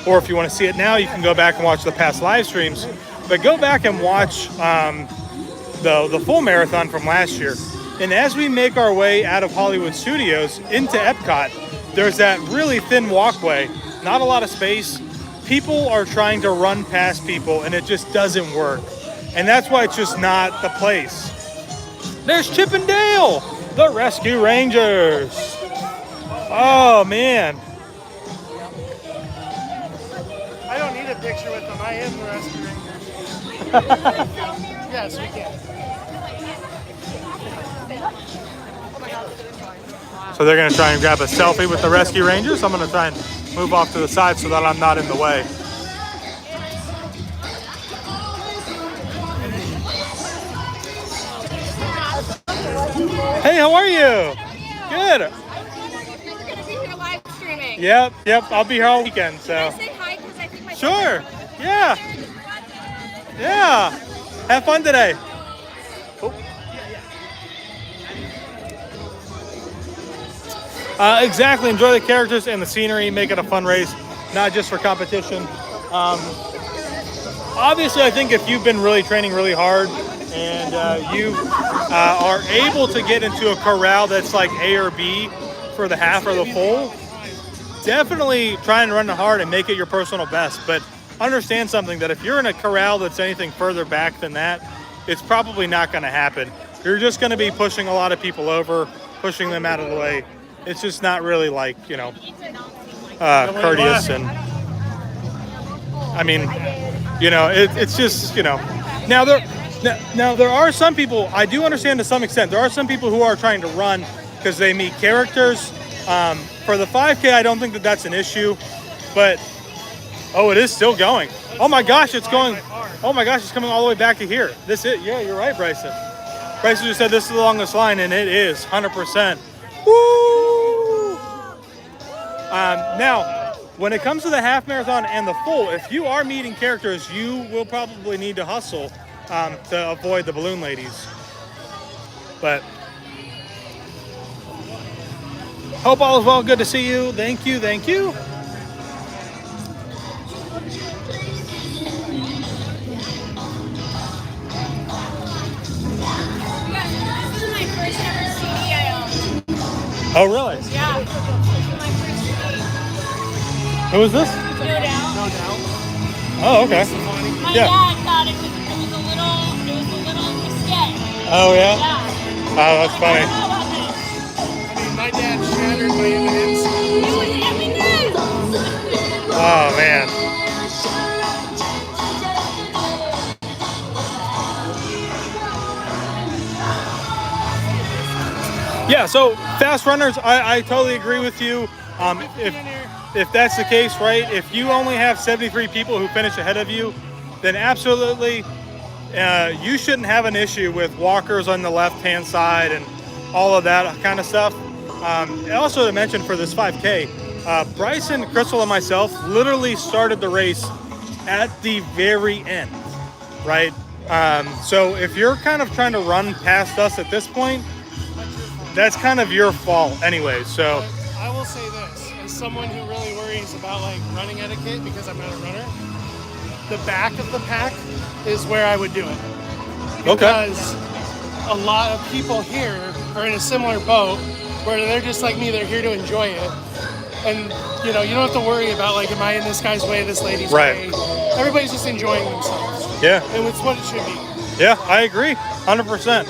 or if you want to see it now, you can go back and watch the past live streams, but go back and watch the full marathon from last year. And as we make our way out of Hollywood Studios into Epcot, there's that really thin walkway, not a lot of space. People are trying to run past people, and it just doesn't work. And that's why it's just not the place. There's Chip and Dale, the Rescue Rangers. Oh, man. I don't need a picture with them. I am the Rescue Rangers. Yes, we can. So they're going to try and grab a selfie with the Rescue Rangers. I'm going to try and move off to the side so that I'm not in the way. Hey, how are you? Good. Yep. I'll be here all weekend. So. Can I say hi? Because I think my Sure. Yeah. Have fun today. Exactly. Enjoy the characters and the scenery. Make it a fun race, not just for competition. Obviously, I think if you've been really training really hard and you are able to get into a corral that's like A or B for the half or the full, definitely try and run hard and make it your personal best. But understand something, that if you're in a corral that's anything further back than that, it's probably not going to happen. You're just going to be pushing a lot of people over, pushing them out of the way. It's just not really like, courteous. And I mean, it's just, now there are some people, I do understand to some extent, there are some people who are trying to run because they meet characters. For the 5K, I don't think that that's an issue, but, it is still going. Oh my gosh, it's going. Oh my gosh, it's coming all the way back to here. Yeah, you're right, Bryson. Bryson just said this is the longest line, and it is 100%. Woo! Now, when it comes to the half marathon and the full, if you are meeting characters, you will probably need to hustle to avoid the balloon ladies. But hope all is well. Good to see you. Thank you. Oh, really? Yeah. Who was this? No doubt. Oh, okay. My dad thought it was a little risque. Oh, yeah? Yeah. Oh, that's funny. I mean, my dad shattered my M&M's. It was M&M's. Oh, man. Yeah, so fast runners, I totally agree with you. If that's the case, right, if you only have 73 people who finish ahead of you, then absolutely you shouldn't have an issue with walkers on the left-hand side and all of that kind of stuff. Also to mention for this 5K, Bryson, Crystal, and myself literally started the race at the very end, right? So if you're kind of trying to run past us at this point, that's kind of your fault anyway. So I will say this, as someone who really worries about like running etiquette because I'm not a runner, the back of the pack is where I would do it. Okay. Because a lot of people here are in a similar boat where they're just like me, they're here to enjoy it. And you know, you don't have to worry about like, am I in this guy's way, this lady's way? Everybody's just enjoying themselves. Yeah. And it's what it should be. Yeah, I agree, 100%.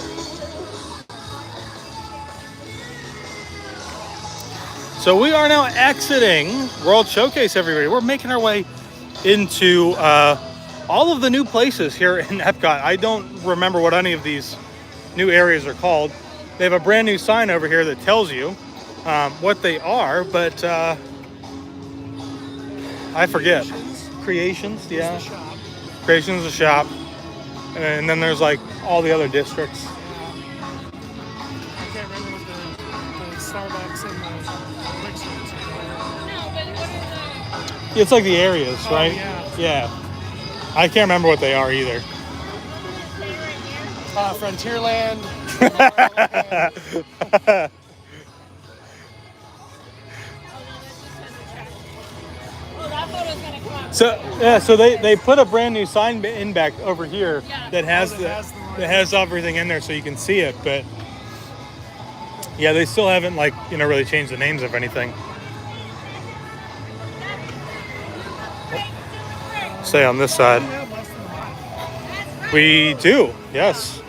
So we are now exiting World Showcase, everybody. We're making our way into all of the new places here in Epcot. I don't remember what any of these new areas are called. They have a brand new sign over here that tells you what they are, but I forget. Creations, yeah. Creations is a shop. And then there's like all the other districts. I can't remember what the Starbucks and the Quick Starts are. It's like the areas, right? Yeah. I can't remember what they are either. Frontierland. So yeah, so they put a brand new sign in back over here that has everything in there, so you can see it. But yeah, they still haven't like really changed the names of anything. Stay on this side. We do, yes.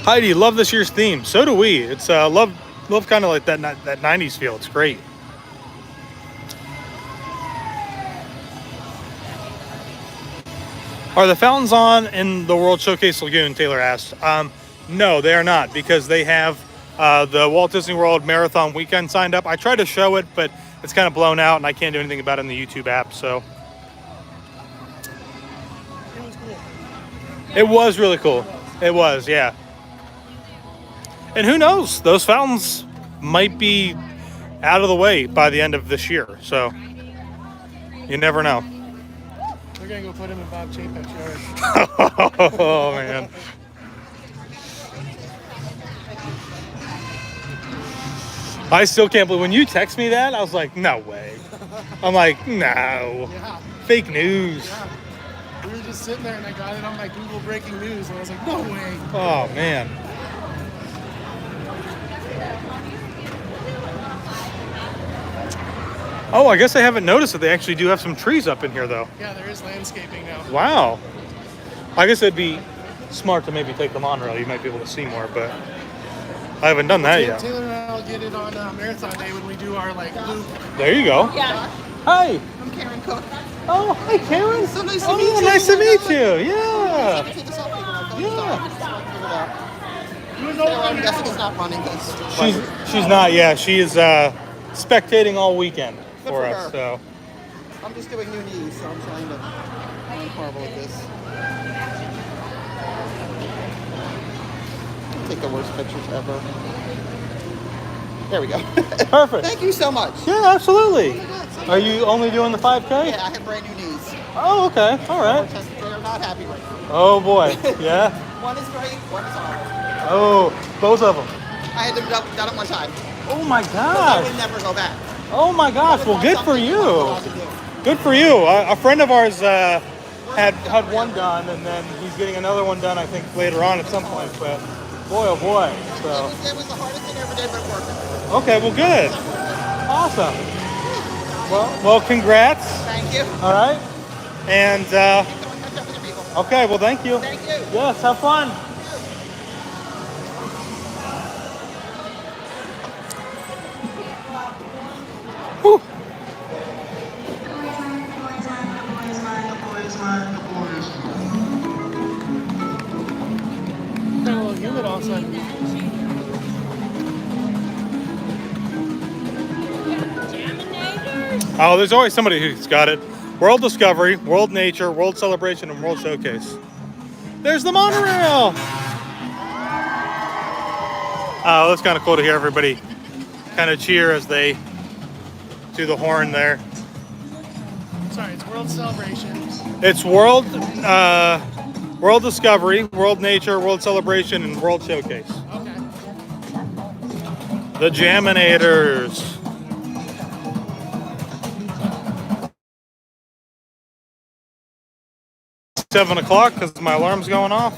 Heidi, love this year's theme. So do we. It's love kind of like that 90s feel. It's great. Are the fountains on in the World Showcase Lagoon? Taylor asked. No, they are not, because they have the Walt Disney World Marathon Weekend signed up. I tried to show it, but it's kind of blown out, and I can't do anything about it in the YouTube app. So it was really cool. It was, yeah. And who knows? Those fountains might be out of the way by the end of this year. So you never know. We're gonna go put him in Bob Chapek's yard. Oh man. I still can't believe when you text me that, I was like, no way. I'm like, no. Yeah. Fake news. Yeah. We were just sitting there and I got it on my Google breaking news and I was like, no way. Oh man. Oh, I guess I haven't noticed that they actually do have some trees up in here though. Yeah, there is landscaping now. Wow. I guess it'd be smart to maybe take the monorail. You might be able to see more, but I haven't done that yet. Taylor and I'll get it on Marathon Day when we do our loop. There you go. Yeah. Hi. I'm Karen Cook. Oh, hi Karen. So nice to meet you. Nice to meet you. Yeah. I'm guessing it's not running because She's not. Yeah, she is spectating all weekend for us. her. So I'm just doing new knees, so I'm trying to marvel at this. Take the worst pictures ever. There we go. perfect. Thank you so much. Yeah, absolutely. Are you only doing the 5K? Yeah, I have brand new knees. Oh, okay. All right. They're not happy right now. Oh boy. Yeah. One is great, one is horrible. Oh, both of them. I had them done at one time. Oh my I gosh. would never go back. Oh my gosh. Well, good for you. Good for you. A friend of ours had one done, and then he's getting another one done, I think, later on at some point. But boy, oh boy. So. It was the hardest thing I ever did, but it worked. Okay. Well, good. Awesome. Well, congrats. Thank you. All right. And okay. Well, thank you. Thank you. Yes. Have fun. Whew. Got a little humid all of a sudden. Oh, there's always somebody who's got it. World Discovery, World Nature, World Celebration, and World Showcase. There's the monorail. Oh, that's kind of cool to hear everybody kind of cheer as they do the horn there. Sorry, it's World Celebration. It's World Discovery, World Nature, World Celebration, and World Showcase. Okay. The Jaminators. 7 o'clock because my alarm's going off.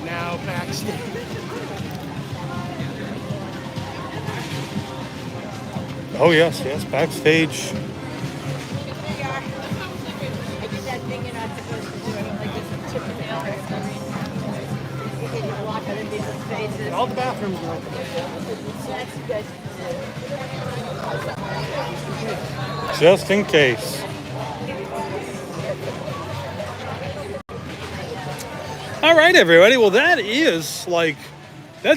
Now backstage. Oh yes, yes, backstage. All the bathrooms are open. Just in case. All right, everybody. Well, that's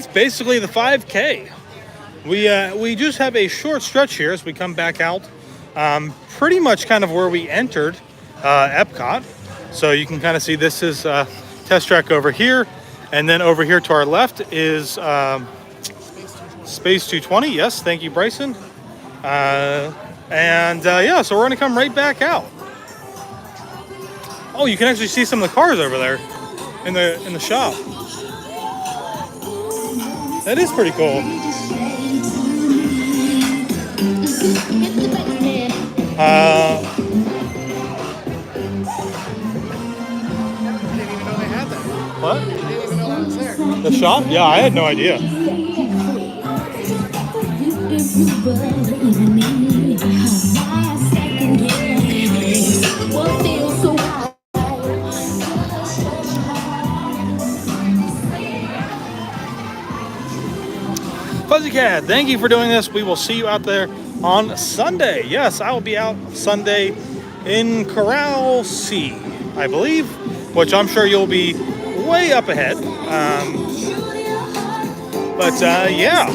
basically the 5K. We just have a short stretch here as we come back out. Pretty much kind of where we entered Epcot. So you can kind of see this is test track over here. And then over here to our left is Space 220. Yes, thank you, Bryson. Yeah, so we're going to come right back out. Oh, you can actually see some of the cars over there in the shop. That is pretty cool. What? Didn't even know that was there. The shop? Yeah, I had no idea. Fuzzy Cat, thank you for doing this. We will see you out there on Sunday. Yes, I will be out Sunday in Corral C, I believe, which I'm sure you'll be way up ahead. Yeah.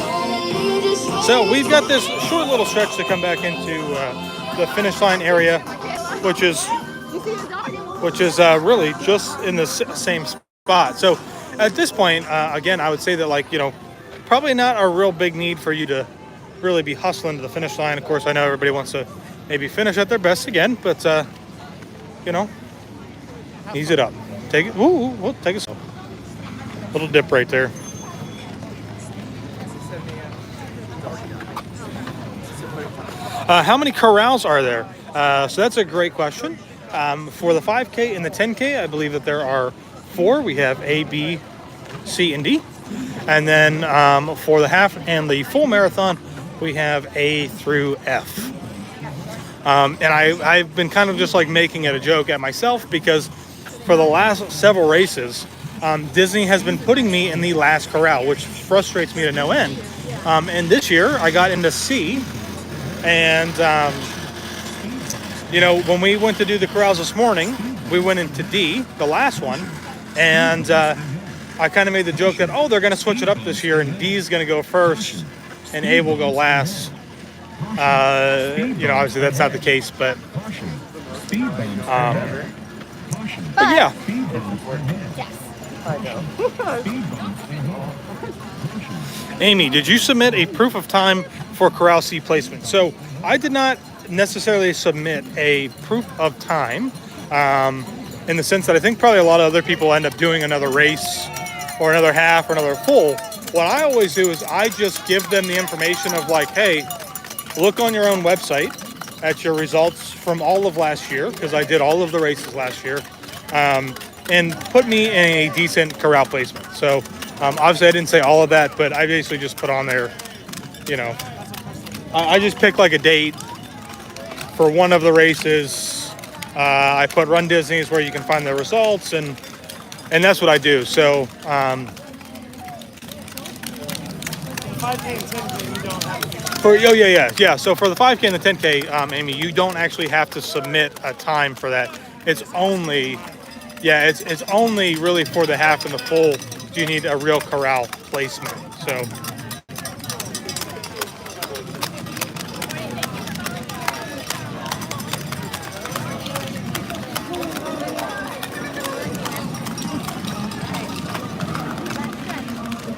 So we've got this short little stretch to come back into the finish line area, which is really just in the same spot. So at this point, again, I would say that probably not a real big need for you to really be hustling to the finish line. Of course, I know everybody wants to maybe finish at their best again, but ease it up. Take it. We'll take a little dip right there. How many corrals are there? So that's a great question. For the 5K and the 10K, I believe that there are 4. We have A, B, C, and D. And then for the half and the full marathon, we have A through F. And I've been kind of just making it a joke at myself because for the last several races, Disney has been putting me in the last corral, which frustrates me to no end. And this year, I got into C. And, when we went to do the corrals this morning, we went into D, the last one. And I kind of made the joke that, they're going to switch it up this year, and D is going to go first, and A will go last. Obviously that's not the case, but yeah. Yes. I know. Amy, did you submit a proof of time for Corral C placement? So I did not necessarily submit a proof of time in the sense that I think probably a lot of other people end up doing another race or another half or another full. What I always do is I just give them the information of hey, look on your own website at your results from all of last year, because I did all of the races last year, and put me in a decent corral placement. So obviously I didn't say all of that, but I basically just put on there, I just picked a date for one of the races. I put runDisney is where you can find the results, and that's what I do. So 5K and 10K, you don't have to. So for the 5K and the 10K, Amy, you don't actually have to submit a time for that. It's only really for the half and the full do you need a real corral placement. So.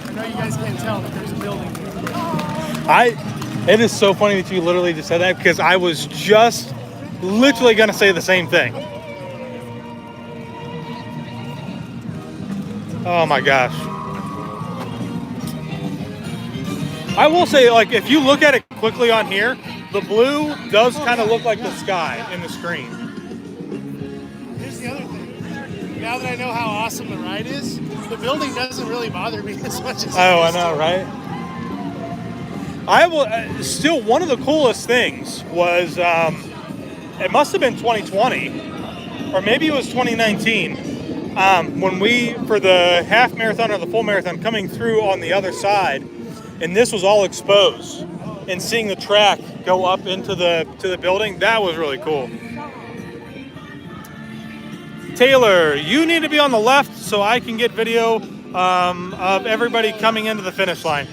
I know you guys can't tell, but there's a building here. It is so funny that you literally just said that, because I was just literally going to say the same thing. Oh my gosh. I will say, like, if you look at it quickly on here, the blue does kind of look like the sky in the screen. Here's the other thing. Now that I know how awesome the ride is, the building doesn't really bother me as much as I know, right? I will still, one of the coolest things was it must have been 2020 or maybe it was 2019 when we, for the half marathon or the full marathon, coming through on the other side, and this was all exposed, and seeing the track go up into the building, that was really cool. Taylor, you need to be on the left so I can get video of everybody coming into the finish line.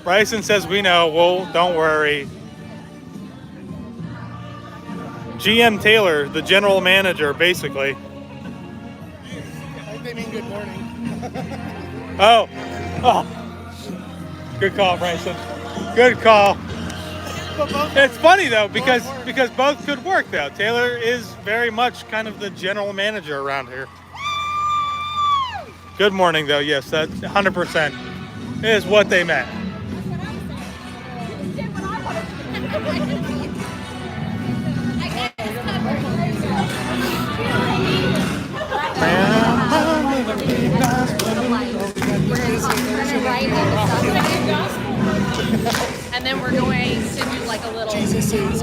Bryson says we know. Well, don't worry. GM Taylor, the general manager, basically. I think they mean good morning. Oh. Good call, Bryson. Good call. It's funny though, because both could work though. Taylor is very much kind of the general manager around here. Good morning though. Yes, that 100% is what they meant. And then we're going to do like a little Jesus is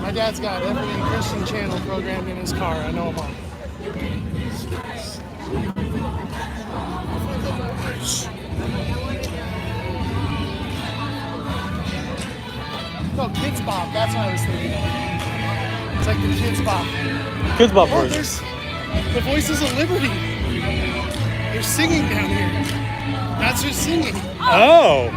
My dad's got every Christian channel programmed in his car. I know them all. No, Kids Bop. That's what I was thinking of. It's like the Kids Bop. Kids Bop Oh, version. there's the Voices of Liberty. They're singing down here. That's who's singing. Oh.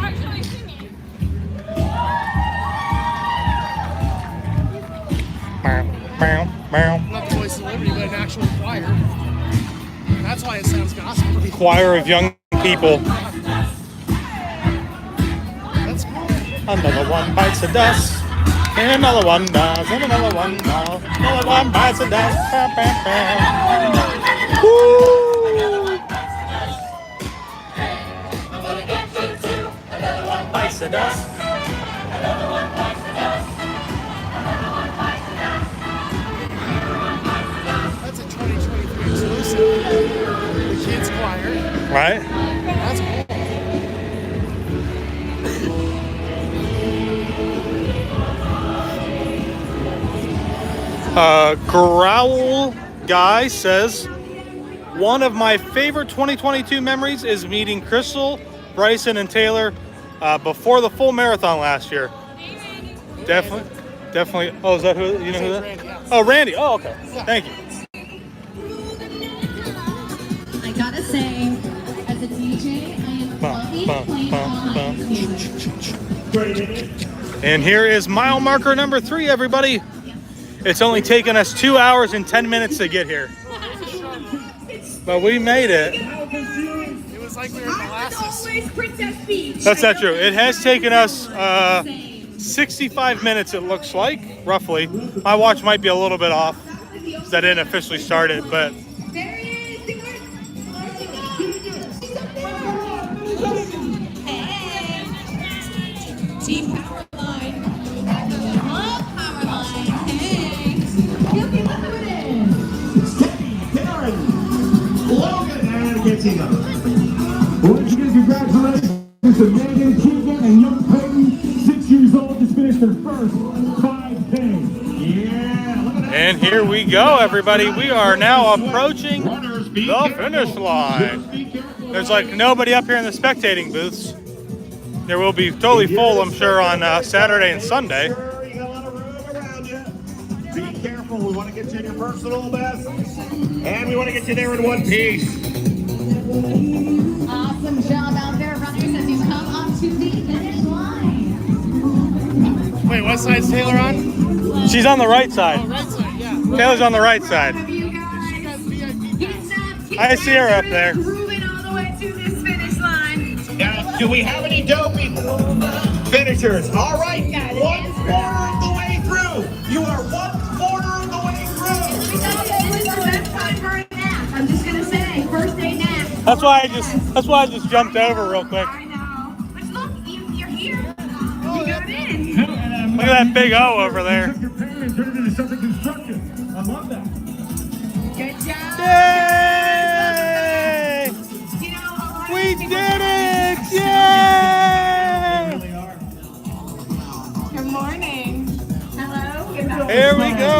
Not the Voices of Liberty, but an actual choir. That's why it sounds gospel-y. Choir of young people. That's cool. Another one bites the dust, and another one does, and another one does. Another one bites the dust. Bam, bam, bam. Woo! Another one bites the dust. That's a 2023 exclusive. The Kids Choir. Right? That's cool. Growl Guy says, one of my favorite 2022 memories is meeting Crystal, Bryson, and Taylor before the full marathon last year. Definitely. Oh, is that who? You know who that? Randy, yes. Oh, Randy. Oh, okay. Thank you. I gotta say, as a DJ, I am loving playing online. And here is mile marker number 3, everybody. It's only taken us 2 hours and 10 minutes to get here. But we made it. It was like we were in molasses. That's not true. It has taken us 65 minutes, it looks like, roughly. My watch might be a little bit off because I didn't officially start it, but... Team Powerline. Love Powerline. Hey. Karen, Logan, and Katina. Once again, congratulations to Marianne Tichon and young Peyton, 6 years old, just finished their first 5K. Yeah, look at that. And here we go, everybody. We are now approaching the finish line. There's like nobody up here in the spectating booths. There will be totally full, I'm sure, on Saturday and Sunday. You got a lot of room around you. Be careful. We want to get you in your personal best. And we want to get you there in one piece. Awesome job out there, runners, as you come up to the finish line. Wait, what side's Taylor on? She's on the right side. Oh, right side, yeah. Taylor's on the right side. I see her up there. Moving all the way to this finish line. Now, do we have any dopey finishers? All right, 1/4 of the way through. You are 1/4 of the way through. I'm just gonna say, first day nap. That's why I just jumped over real quick. I know. But look, you're here. You got in. Look at that big O over there. Took your pen and turned it into something constructive. I love that. Good job. Yay! You know, a lot of We people- did it! Yay! Good morning. Hello. Good morning. Here we go.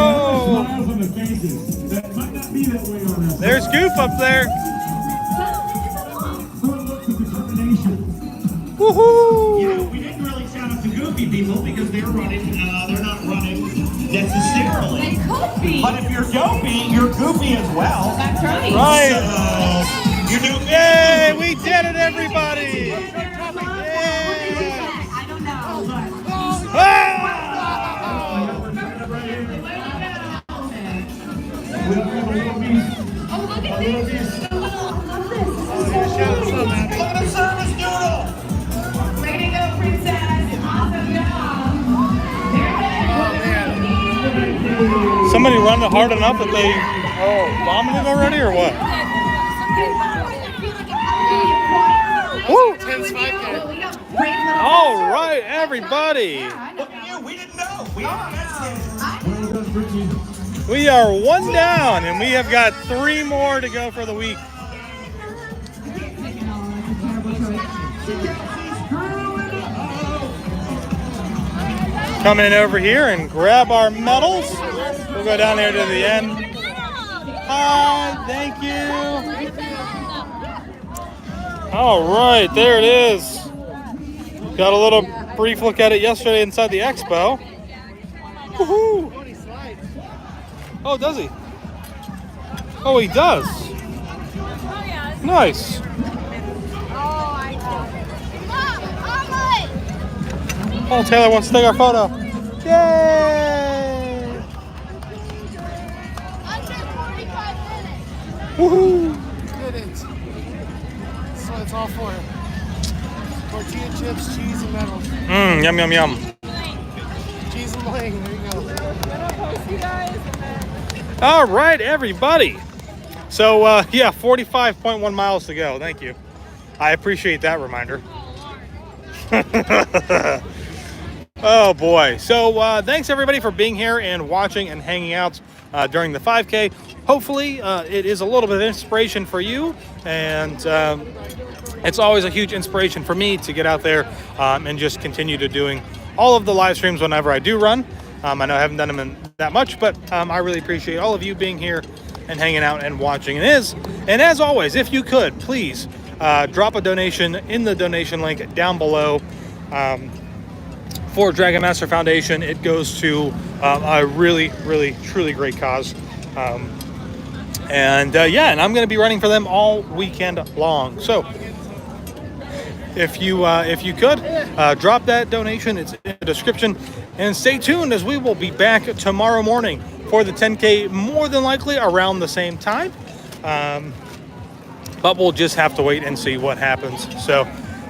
Smiles on the faces. That might not be that way on us. There's Goof up there. Good looks of determination. Woohoo! You know, we didn't really shout out to goofy people because they're running, they're not running necessarily. They could be. But if you're dopey, you're goofy as well. That's right. Right. So, you're dopey. Yay! We did it, everybody! I don't know. Ah! Oh, look at this. Look at the service doodle. Way to go, princess. Awesome job. Somebody run it hard enough that they vomited already, or what? Woo! 10's 5K. All right, everybody. Look at you. We didn't know. We didn't Well done, Brittany. We are one down, and we have got 3 more to go for the week. Come in over here and grab our medals. We'll go down there to the end. Hi, thank you. All right, there it is. Got a little brief look at it yesterday inside the expo. Woohoo! Oh, does he? Oh, he does. Nice. Oh, Taylor wants to take our photo. Yay! Woohoo! Did it. That's what it's all for. Tortilla chips, cheese, and metals. Yum, yum, yum. Cheese and bling. There you go. All right, everybody. So, yeah, 45.1 miles to go. Thank you. I appreciate that reminder. Oh, boy. So, thanks, everybody, for being here and watching and hanging out during the 5K. Hopefully, it is a little bit of inspiration for you. And it's always a huge inspiration for me to get out there and just continue to doing all of the live streams whenever I do run. I know I haven't done them in that much, but I really appreciate all of you being here and hanging out and watching. And as always, if you could, please drop a donation in the donation link down below for Dragon Master Foundation. It goes to a really, really, truly great cause. And I'm going to be running for them all weekend long. So if you could drop that donation, it's in the description, and stay tuned as we will be back tomorrow morning for the 10K, more than likely around the same time, but we'll just have to wait and see what happens. So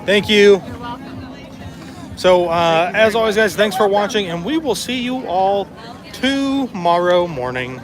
thank you. You're welcome. So as always, guys, thanks for watching, and we will see you all tomorrow morning.